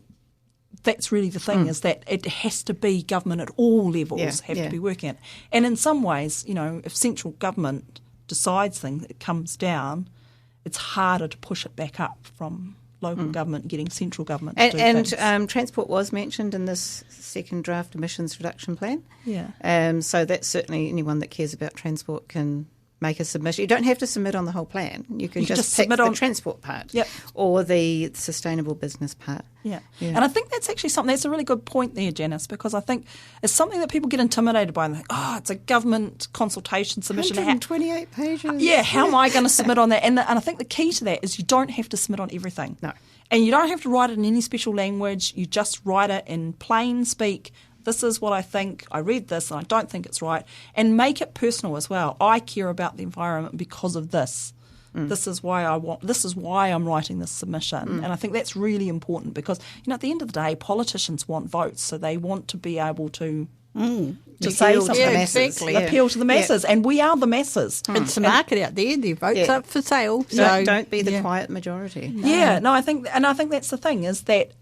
Speaker 2: the thing is that it has to be government at all levels have to be working it. And in some ways, if central government decides things, it comes down, it's harder to push it back up from local government getting central government to do things.
Speaker 4: And transport was mentioned in this second draft emissions reduction plan.
Speaker 2: Yeah.
Speaker 4: So that's certainly anyone that cares about transport can make a submission. You don't have to submit on the whole plan. You can just pick the transport part or the sustainable business part.
Speaker 2: Yeah. And I think that's actually something, that's a really good point there, Janice, because I think it's something that people get intimidated by and think, it's a government consultation submission.
Speaker 4: 128 pages.
Speaker 2: Yeah, how am I going to submit on that? And I think the key to that is you don't have to submit on everything.
Speaker 4: No.
Speaker 2: And you don't have to write it in any special language. You just write it in plain speak. This is what I think. I read this and I don't think it's right. And make it personal as well. I care about the environment because of this. This is why I'm writing this submission. And I think that's really important because, at the end of the day, politicians want votes. So they want to be able to say something. Appeal to the masses. And we are the masses.
Speaker 3: It's a market out there. Their votes up for sale. So
Speaker 4: don't be the quiet majority.
Speaker 2: I think that's the thing is that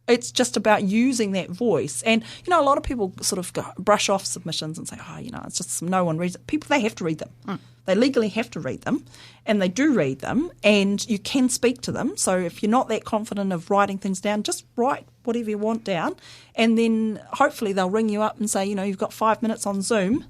Speaker 2: it's just about using that voice. And, a lot of people sort of brush off submissions and say, it's just no one reads it. People, they have to read them. They legally have to read them, and they do read them, and you can speak to them. So if you're not that confident of writing things down, just write whatever you want down, and then hopefully they'll ring you up and say, you've got 5 minutes on Zoom.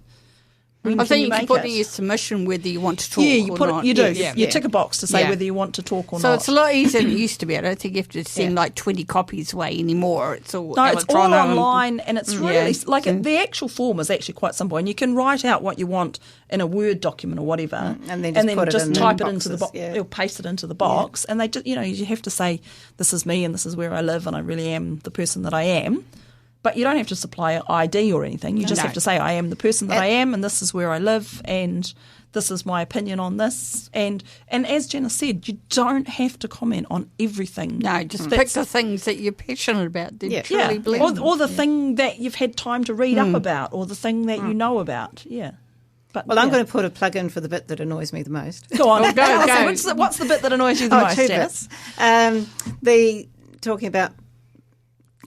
Speaker 2: When
Speaker 3: I think you
Speaker 2: make
Speaker 3: can put
Speaker 2: it?
Speaker 3: in your submission whether you want to talk
Speaker 2: Yeah, you
Speaker 3: or
Speaker 2: put
Speaker 3: not.
Speaker 2: it. You do.
Speaker 3: Yes.
Speaker 2: You tick a box to say
Speaker 3: Yeah.
Speaker 2: whether you want to talk or
Speaker 3: So
Speaker 2: not.
Speaker 3: it's a lot easier than it used to be. I don't think you have to send like 20 copies away anymore. It's all
Speaker 2: No, it's all
Speaker 3: electronic.
Speaker 2: online, and it's really the actual form is actually quite simple, and you can write out what you want in a Word document or whatever,
Speaker 4: and then just put it in
Speaker 2: type
Speaker 4: the
Speaker 2: it into the box,
Speaker 4: boxes,
Speaker 2: paste it into the box, and they just, you have to say this is me and this is where I live and I really am the person that I am. But you don't have to supply an ID or anything. You just have to say I am the person that I am, and this is where I live, and this is my opinion on this. And as Janice said, you don't have to comment on everything.
Speaker 3: No, just pick the things that you're passionate about. Then truly believe them.
Speaker 2: Or the thing that you've had time to read up about, or the thing that you know about. Yeah. But,
Speaker 4: Well, I'm going to put a plug in for the bit that annoys me the most.
Speaker 2: go on.
Speaker 3: go.
Speaker 2: What's the bit that annoys you the most,
Speaker 4: two
Speaker 2: Janice?
Speaker 4: bits. Talking about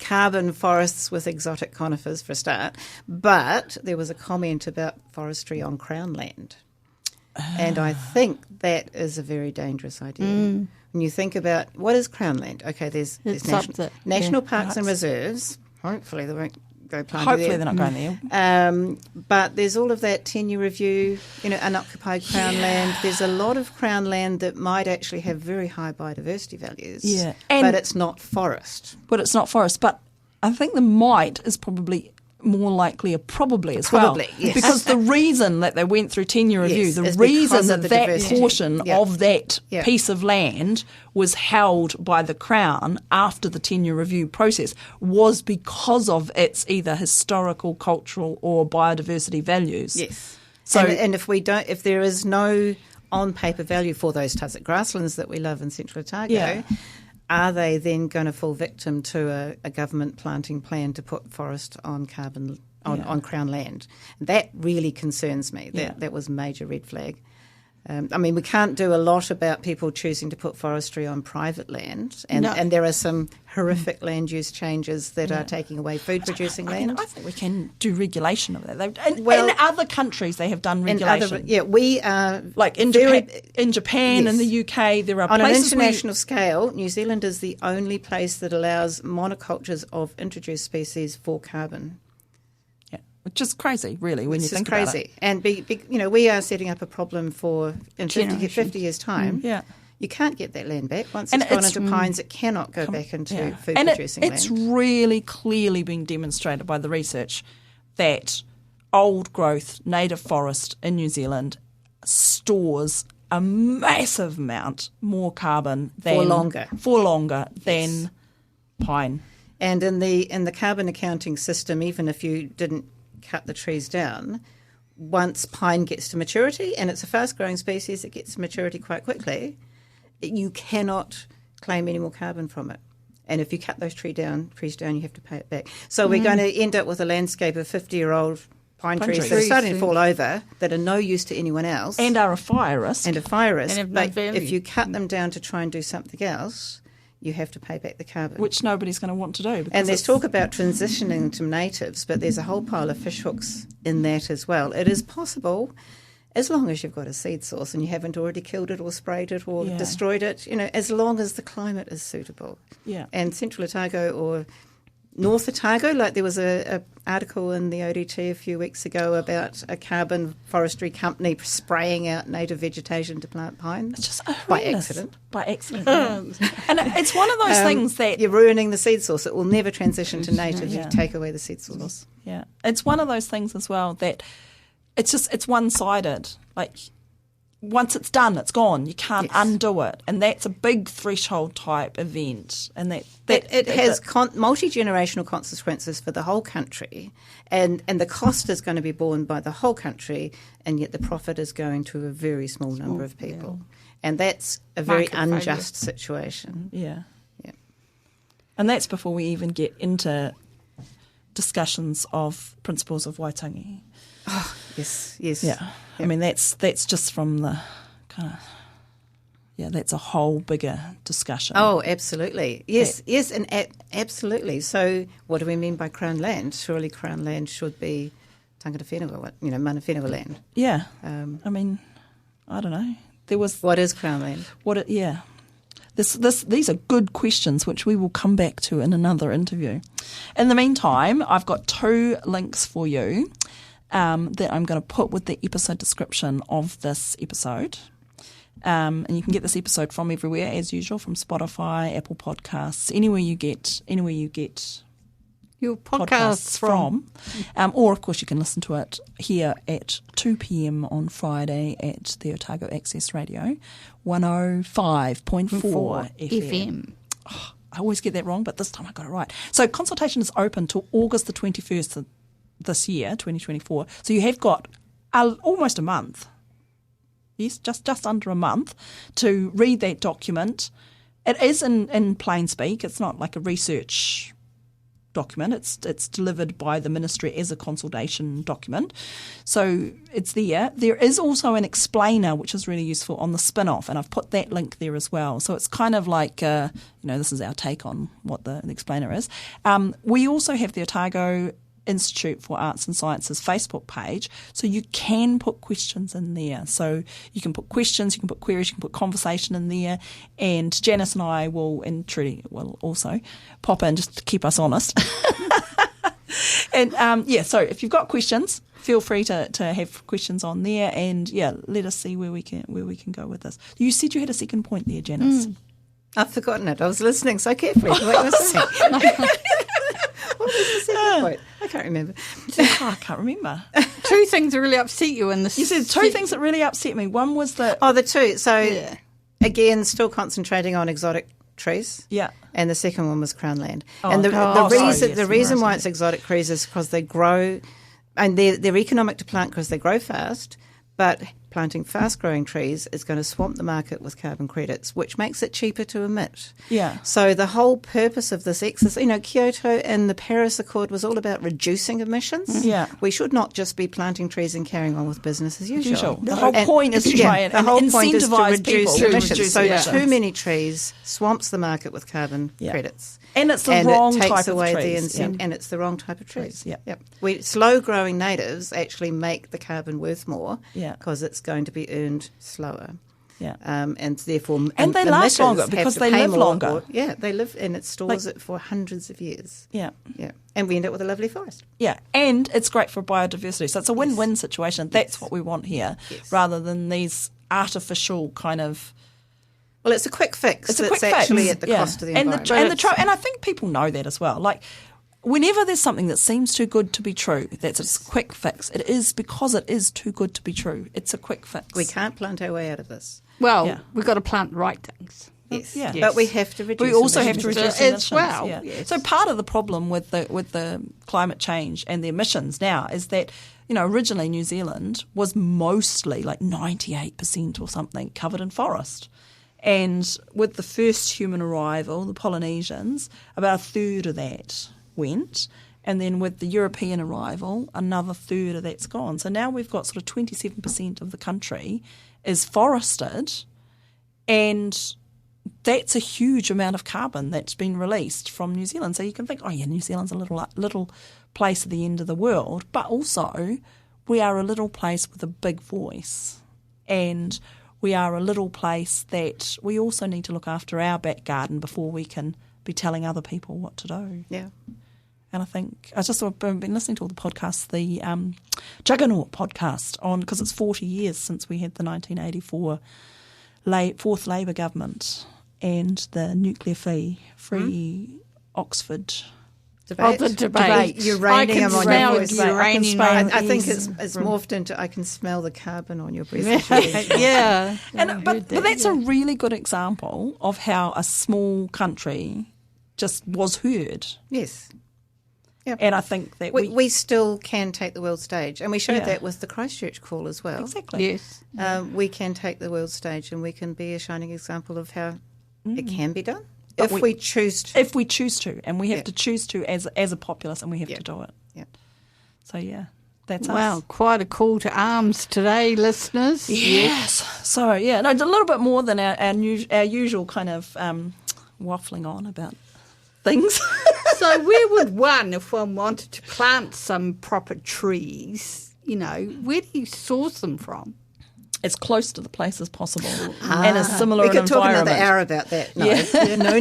Speaker 4: carbon forests with exotic conifers for a start, but there was a comment about forestry on Crown land. And I think that is a very dangerous idea. When you think about what is Crown land, okay, there's national parks and reserves. Hopefully they won't go planting
Speaker 2: Hopefully
Speaker 4: there.
Speaker 2: they're not going there.
Speaker 4: But there's all of that tenure review, unoccupied Crown land. There's a lot of Crown land that might actually have very high biodiversity values.
Speaker 2: Yeah.
Speaker 4: But it's not forest.
Speaker 2: But it's not forest. But I think the might is probably more likely a probably as well.
Speaker 4: Probably, yes.
Speaker 2: Because the reason that they went through tenure review,
Speaker 4: Yes,
Speaker 2: the
Speaker 4: is
Speaker 2: reason
Speaker 4: because
Speaker 2: that
Speaker 4: of the
Speaker 2: that
Speaker 4: diversity.
Speaker 2: portion
Speaker 4: Yeah.
Speaker 2: of that
Speaker 4: Yeah.
Speaker 2: piece of land was held by the Crown after the tenure review process was because of its either historical, cultural or biodiversity values.
Speaker 4: Yes.
Speaker 2: So-
Speaker 4: and if there is no on-paper value for those tussock grasslands that we love in Central Otago,
Speaker 2: Yeah.
Speaker 4: are they then going to fall victim to a government planting plan to put forest on on Crown land? That really concerns me. That was a major red flag. We can't do a lot about people choosing to put forestry on private land, and there are some horrific land use changes that are taking away food-producing land.
Speaker 2: I think we can do regulation of that. In other countries, they have done
Speaker 4: In
Speaker 2: regulation.
Speaker 4: we are
Speaker 2: Like in Japan
Speaker 4: Yes.
Speaker 2: and the UK, there are
Speaker 4: on an
Speaker 2: places
Speaker 4: international scale. New Zealand is the only place that allows monocultures of introduced species for carbon.
Speaker 2: which is crazy, really, when you
Speaker 4: It's just
Speaker 2: think
Speaker 4: crazy.
Speaker 2: about it.
Speaker 4: And we are setting up a problem for in 50 years' time.
Speaker 2: Yeah.
Speaker 4: You can't get that land back. Once
Speaker 2: And
Speaker 4: it's gone
Speaker 2: it's-
Speaker 4: into pines, it cannot go back into food
Speaker 2: And
Speaker 4: producing
Speaker 2: it's
Speaker 4: land.
Speaker 2: really clearly been demonstrated by the research that old growth native forest in New Zealand stores a massive amount more carbon than
Speaker 4: For longer.
Speaker 2: than pine.
Speaker 4: And in the carbon accounting system, even if you didn't cut the trees down, once pine gets to maturity, and it's a fast-growing species, it gets to maturity quite quickly, you cannot claim any more carbon from it. And if you cut those trees down, you have to pay it back. So we're going to end up with a landscape of 50-year-old pine trees that are starting to fall over, that are no use to anyone else.
Speaker 2: And are a fire risk.
Speaker 4: And a fire risk.
Speaker 3: And have no
Speaker 4: But
Speaker 3: value.
Speaker 4: if you cut them down to try and do something else, you have to pay back the carbon.
Speaker 2: which nobody's going to want to do. because
Speaker 4: And there's
Speaker 2: it's-
Speaker 4: talk about transitioning to natives, but there's a whole pile of fish hooks in that as well. It is possible, as long as you've got a seed source and you haven't already killed it or sprayed it or destroyed it, as long as the climate is suitable.
Speaker 2: Yeah.
Speaker 4: And Central Otago or North Otago, like there was a article in the ODT a few weeks ago about a carbon forestry company spraying out native vegetation to plant pine.
Speaker 2: It's just
Speaker 4: by
Speaker 2: horrendous.
Speaker 4: accident.
Speaker 2: By accident. Yeah. And it's one of those things that
Speaker 4: You're ruining the seed source. It will never transition to native if
Speaker 2: Yeah.
Speaker 4: you take away the seed source.
Speaker 2: Yeah, it's one of those things as well that it's one-sided. Like once it's done, it's gone. You can't undo it, and that's a big threshold type event. And
Speaker 4: It has multi-generational consequences for the whole country, and the cost is going to be borne by the whole country, and yet the profit is going to a very small number of people. And that's a very
Speaker 3: Market failure.
Speaker 4: unjust situation.
Speaker 2: yeah,
Speaker 4: Yeah.
Speaker 2: and that's before we even get into discussions of principles of Waitangi.
Speaker 4: Yes, yes.
Speaker 2: Yeah, I mean that's just from the kind of that's a whole bigger discussion.
Speaker 4: Oh, absolutely. Yes, yes, and absolutely. So what do we mean by Crown land? Surely Crown land should be tangata whenua, mana whenua land.
Speaker 2: yeah. I mean, I don't know. There was
Speaker 4: What is Crown land?
Speaker 2: These are good questions which we will come back to in another interview. In the meantime, I've got 2 links for you. that I'm going to put with the episode description of this episode. And you can get this episode from everywhere, as usual, from Spotify, Apple Podcasts, anywhere you get
Speaker 3: your podcasts from.
Speaker 2: Or, of course, you can listen to it here at 2 p.m. on Friday at the Otago Access Radio, 105.4 FM. Oh, I always get that wrong, but this time I got it right. So consultation is open till August the 21st of this year, 2024. So you have got almost a month. Yes, just under a month to read that document. It is in plain speak. It's not like a research document. It's delivered by the ministry as a consultation document. So it's there. There is also an explainer, which is really useful on the spin-off, and I've put that link there as well. So it's kind of like, this is our take on what the explainer is. We also have the Otago Institute for Arts and Sciences Facebook page, so you can put questions in there. So you can put questions, you can put queries, you can put conversation in there, and Janice and I and Trudi will also pop in just to keep us honest. And so if you've got questions, feel free to have questions on there, and let us see where we can go with this. You said you had a second point there, Janice.
Speaker 4: I've forgotten it. I was listening so carefully. What was the second point? I can't remember.
Speaker 2: I can't remember.
Speaker 3: Two things that really upset you in this.
Speaker 2: You said two things that really upset me. One was that...
Speaker 4: Oh, the two. So, again, still concentrating on exotic trees.
Speaker 2: Yeah.
Speaker 4: And the second one was crown land.
Speaker 2: Oh,
Speaker 4: and the reason why
Speaker 2: right.
Speaker 4: it's exotic trees is because they grow, and they're economic to plant because they grow fast, but planting fast-growing trees is going to swamp the market with carbon credits, which makes it cheaper to emit.
Speaker 2: Yeah.
Speaker 4: So the whole purpose of this exercise, Kyoto and the Paris Accord was all about reducing emissions.
Speaker 2: Yeah.
Speaker 4: We should not just be planting trees and carrying on with business as usual.
Speaker 2: The whole point is to try and incentivise people to reduce emissions.
Speaker 4: Too many trees swamps the market with carbon credits.
Speaker 2: And it's the wrong
Speaker 4: it takes
Speaker 2: type
Speaker 4: away
Speaker 2: of trees.
Speaker 4: And it's the wrong type of trees.
Speaker 2: Yep.
Speaker 4: Slow-growing natives actually make the carbon worth more because it's going to be earned slower.
Speaker 2: Yeah.
Speaker 4: And therefore...
Speaker 2: And they last longer because they live longer.
Speaker 4: They live, and it stores it for hundreds of years.
Speaker 2: Yeah.
Speaker 4: Yeah. And we end up with a lovely forest.
Speaker 2: Yeah. And it's great for biodiversity. So it's a win-win situation. That's what we want here, rather than these artificial kind of...
Speaker 4: Well, it's a quick fix.
Speaker 2: It's a quick
Speaker 4: actually
Speaker 2: fix.
Speaker 4: At the cost of the environment.
Speaker 2: And I think people know that as well. Like, whenever there's something that seems too good to be true, that's a quick fix. It is because it is too good to be true. It's a quick fix.
Speaker 4: We can't plant our way out of this.
Speaker 3: Well, we've got to plant the right things.
Speaker 4: Yes.
Speaker 2: Yeah.
Speaker 4: But we have to reduce.
Speaker 2: We also have
Speaker 4: emissions.
Speaker 2: to reduce
Speaker 3: as
Speaker 2: emissions.
Speaker 3: well.
Speaker 2: Yeah.
Speaker 4: Yes.
Speaker 2: So part of the problem with the climate change and the emissions now is that, originally New Zealand was mostly like 98% or something covered in forest. And with the first human arrival, the Polynesians, about a third of that went. And then with the European arrival, another third of that's gone. So now we've got sort of 27% of the country is forested, and that's a huge amount of carbon that's been released from New Zealand. So you can think, New Zealand's a little place at the end of the world, but also we are a little place with a big voice, and we are a little place that we also need to look after our back garden before we can be telling other people what to do.
Speaker 4: Yeah.
Speaker 2: And I think I've been listening to all the podcasts, the Juggernaut podcast because it's 40 years since we had the 1984 fourth Labour government and the nuclear-free Oxford
Speaker 4: Debate.
Speaker 3: The debate.
Speaker 4: Uranium on your voice. I think
Speaker 2: is
Speaker 4: it's morphed into I can smell the carbon on your breath. Yeah.
Speaker 2: But that's a really good example of how a small country just was heard.
Speaker 4: Yes. Yep.
Speaker 2: And I think that
Speaker 4: we still can take the world stage. And we showed that with the Christchurch call as well.
Speaker 2: Exactly.
Speaker 3: Yes.
Speaker 4: We can take the world stage, and we can be a shining example of how it can be done.
Speaker 2: But
Speaker 4: if we choose to.
Speaker 2: If we choose to. And we have to choose to as a populace, and we have to do it.
Speaker 4: Yeah.
Speaker 2: So, that's us.
Speaker 3: Wow, quite a call to arms today, listeners.
Speaker 2: Yes. So, a little bit more than our usual kind of waffling on about things.
Speaker 3: So where would if one wanted to plant some proper trees, where do you source them from?
Speaker 2: as close to the place as possible and as similar
Speaker 4: we
Speaker 2: an
Speaker 4: could talk
Speaker 2: environment.
Speaker 4: another hour about that. No,
Speaker 2: Yeah.
Speaker 4: no.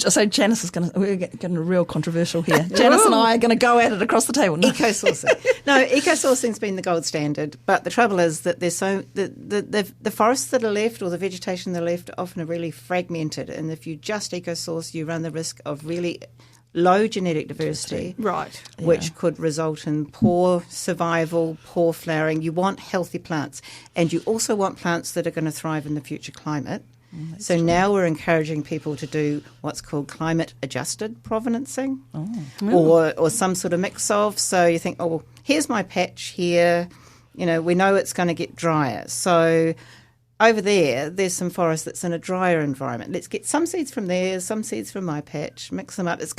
Speaker 2: So Janice is we're getting real controversial here. Janice and I are going to go at it across the table. No.
Speaker 4: Eco-sourcing. No, eco-sourcing's been the gold standard, but the trouble is that there's the forests that are left or the vegetation that are left often are really fragmented, and if you just eco-source, you run the risk of really low genetic diversity,
Speaker 3: Right.
Speaker 4: which could result in poor survival, poor flowering. You want healthy plants, and you also want plants that are going to thrive in the future climate. So now we're encouraging people to do what's called climate-adjusted provenancing, or some sort of mix of. So you think, oh, well, here's my patch here. You know, we know it's going to get drier. So over there's some forest that's in a drier environment. Let's get some seeds from there, some seeds from my patch, mix them up. It's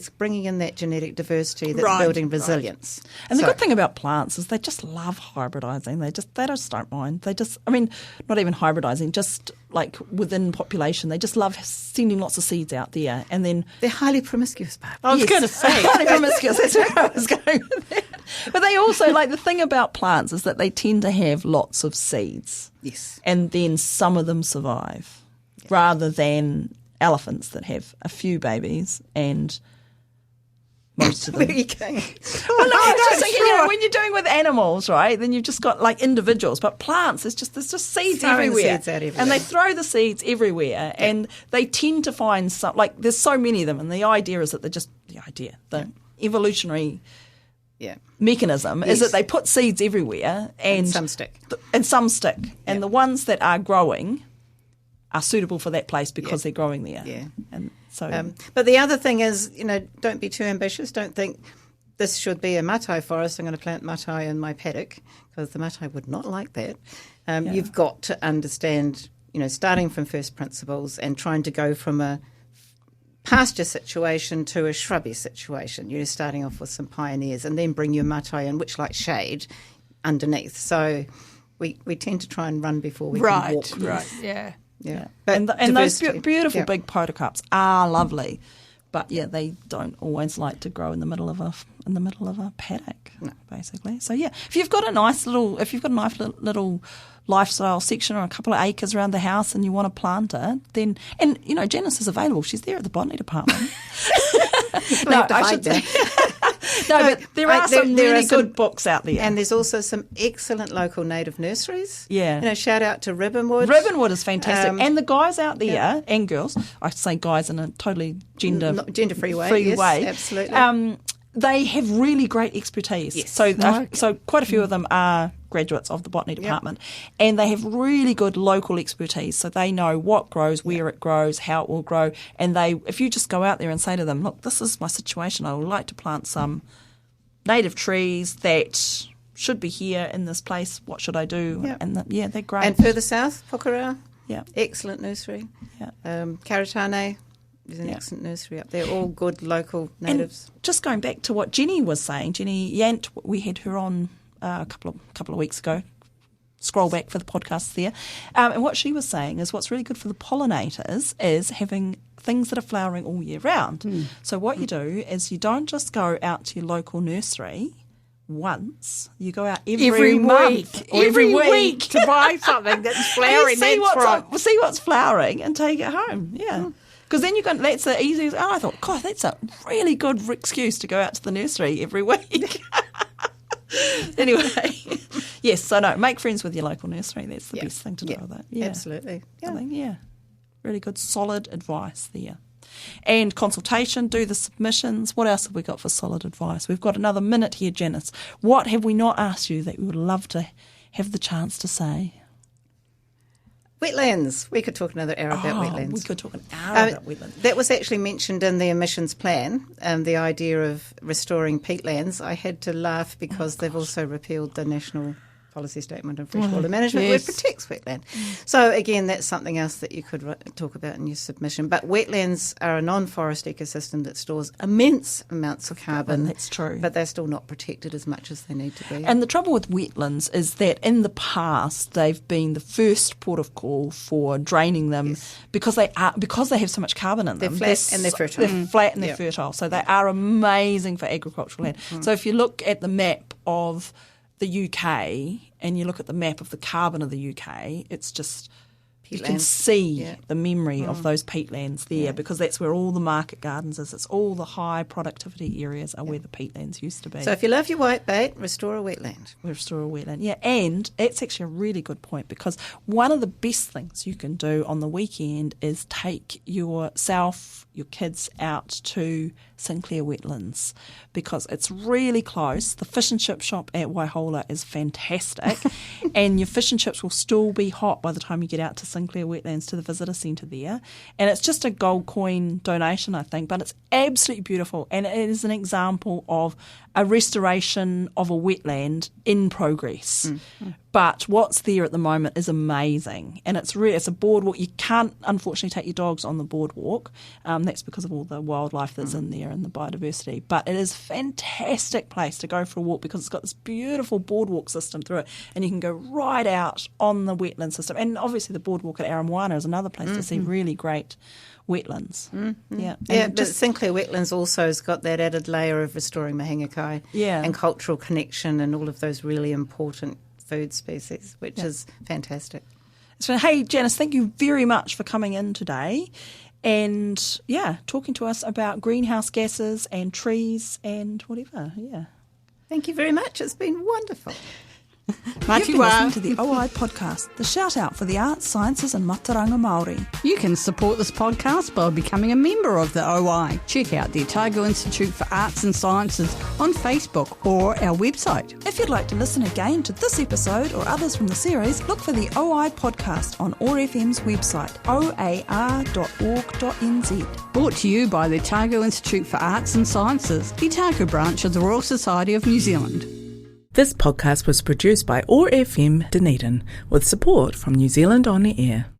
Speaker 4: bringing in that genetic diversity that's building resilience.
Speaker 2: And the good thing about plants is they just love hybridizing. They just don't mind. Not even hybridizing, just like within population, they just love sending lots of seeds out there, and then
Speaker 4: They're highly promiscuous, Barb.
Speaker 3: I was going to say.
Speaker 2: highly promiscuous. That's where I was going with that. But they also the thing about plants is that they tend to have lots of seeds.
Speaker 4: Yes.
Speaker 2: And then some of them survive, rather than elephants that have a few babies and most of them.
Speaker 4: Where are you going?
Speaker 2: Well, no, I'm just thinking, when you're doing with animals, right, then you've just got like individuals. But plants, there's just seeds
Speaker 4: Throwing the
Speaker 2: everywhere.
Speaker 4: seeds out everywhere.
Speaker 2: And they throw the seeds everywhere. Yeah. And they tend to find there's so many of them. And the idea is that the evolutionary mechanism is that they put seeds everywhere. And
Speaker 4: some stick.
Speaker 2: And the ones that are growing are suitable for that place because they're growing there.
Speaker 4: Yeah.
Speaker 2: And so,
Speaker 4: but the other thing is, don't be too ambitious. Don't think this should be a matai forest. I'm going to plant matai in my paddock, because the matai would not like that. You've got to understand, starting from first principles and trying to go from a pasture situation to a shrubby situation. You're starting off with some pioneers and then bring your matai in, which like shade underneath. So we tend to try and run before we can walk.
Speaker 3: Right, yeah.
Speaker 4: Yeah.
Speaker 2: And those
Speaker 4: diversity.
Speaker 2: beautiful big podocarps are lovely, but they don't always like to grow in the middle of a paddock, basically. So if you've got a nice little lifestyle section or a couple of acres around the house and you want to plant it, then Janice is available. She's there at the Botany department. But there are some really good books out there.
Speaker 4: And there's also some excellent local native nurseries.
Speaker 2: Yeah.
Speaker 4: Shout out to Ribbonwood.
Speaker 2: Ribbonwood is fantastic. And the guys out there, and girls, I say guys in a totally
Speaker 4: gender-free way. Absolutely.
Speaker 2: They have really great expertise.
Speaker 4: Yes.
Speaker 2: So quite a few of them are graduates of the Botany department, and they have really good local expertise. So they know what grows, where it grows, how it will grow. And if you just go out there and say to them, look, this is my situation. I would like to plant some native trees that should be here in this place. What should I do?
Speaker 4: Yep.
Speaker 2: And they're great.
Speaker 4: And further south, Pokarau.
Speaker 2: Yeah.
Speaker 4: Excellent nursery.
Speaker 2: Yeah.
Speaker 4: Karatane. There's an excellent nursery up there, all good local natives.
Speaker 2: And just going back to what Jenny was saying, Jenny Yant, we had her on a couple of weeks ago. Scroll back for the podcast there. And what she was saying is what's really good for the pollinators is having things that are flowering all year round. So what you do is you don't just go out to your local nursery once. You go out every month or every week
Speaker 3: to buy something that's flowering.
Speaker 2: See what's flowering and take it home. Yeah. Because then that's the easiest. Oh, I thought, God, that's a really good excuse to go out to the nursery every week. Anyway, yes, so no, make friends with your local nursery. That's the best thing to do with it. Yeah.
Speaker 4: Absolutely. Yeah.
Speaker 2: I think, really good, solid advice there. And consultation, do the submissions. What else have we got for solid advice? We've got another minute here, Janice. What have we not asked you that we would love to have the chance to say?
Speaker 4: Wetlands. We could talk another hour about wetlands.
Speaker 2: We could talk an hour about wetlands.
Speaker 4: That was actually mentioned in the emissions plan, the idea of restoring peatlands. I had to laugh because they've also repealed the National Policy Statement on Freshwater Management, which protects wetland. So again, that's something else that you could talk about in your submission. But wetlands are a non-forest ecosystem that stores immense amounts of carbon.
Speaker 2: That's true.
Speaker 4: But they're still not protected as much as they need to be.
Speaker 2: And the trouble with wetlands is that in the past they've been the first port of call for draining them because they have so much carbon in them.
Speaker 4: They're flat and they're fertile.
Speaker 2: They're flat and they're fertile. So they are amazing for agricultural land. So if you look at the map of the UK and you look at the map of the carbon of the UK, it's just... You can see the memory of those peatlands there because that's where all the market gardens is. It's all the high productivity areas are where the peatlands used to be.
Speaker 4: So if you love your whitebait, restore a wetland.
Speaker 2: Restore a wetland, yeah. And it's actually a really good point because one of the best things you can do on the weekend is take yourself, your kids out to Sinclair Wetlands because it's really close. The fish and chip shop at Waihola is fantastic and your fish and chips will still be hot by the time you get out to Sinclair Wetlands to the visitor centre there. And it's just a gold coin donation, I think, but it's absolutely beautiful and it is an example of a restoration of a wetland in progress. Mm-hmm. But what's there at the moment is amazing. And it's a boardwalk. You can't, unfortunately, take your dogs on the boardwalk. That's because of all the wildlife that's in there and the biodiversity. But it is a fantastic place to go for a walk because it's got this beautiful boardwalk system through it. And you can go right out on the wetland system. And obviously the boardwalk at Aramoana is another place to see really great wetlands. Mm-hmm.
Speaker 4: Yeah, but Sinclair Wetlands also has got that added layer of restoring mahingakai and cultural connection and all of those really important food species, which is fantastic.
Speaker 2: So, hey, Janice, thank you very much for coming in today and, talking to us about greenhouse gases and trees and whatever,
Speaker 4: Thank you very much. It's been wonderful.
Speaker 2: You've been listening to the OI podcast, the shout out for the arts, sciences and mataranga Māori.
Speaker 3: You can support this podcast by becoming a member of the OI. Check out the Otago Institute for Arts and Sciences on Facebook or our website.
Speaker 2: If you'd like to listen again to this episode or others from the series, look for the OI podcast on ORFM's website, oar.org.nz.
Speaker 3: Brought to you by the Otago Institute for Arts and Sciences, the Otago branch of the Royal Society of New Zealand.
Speaker 1: This podcast was produced by ORFM Dunedin with support from New Zealand On the Air.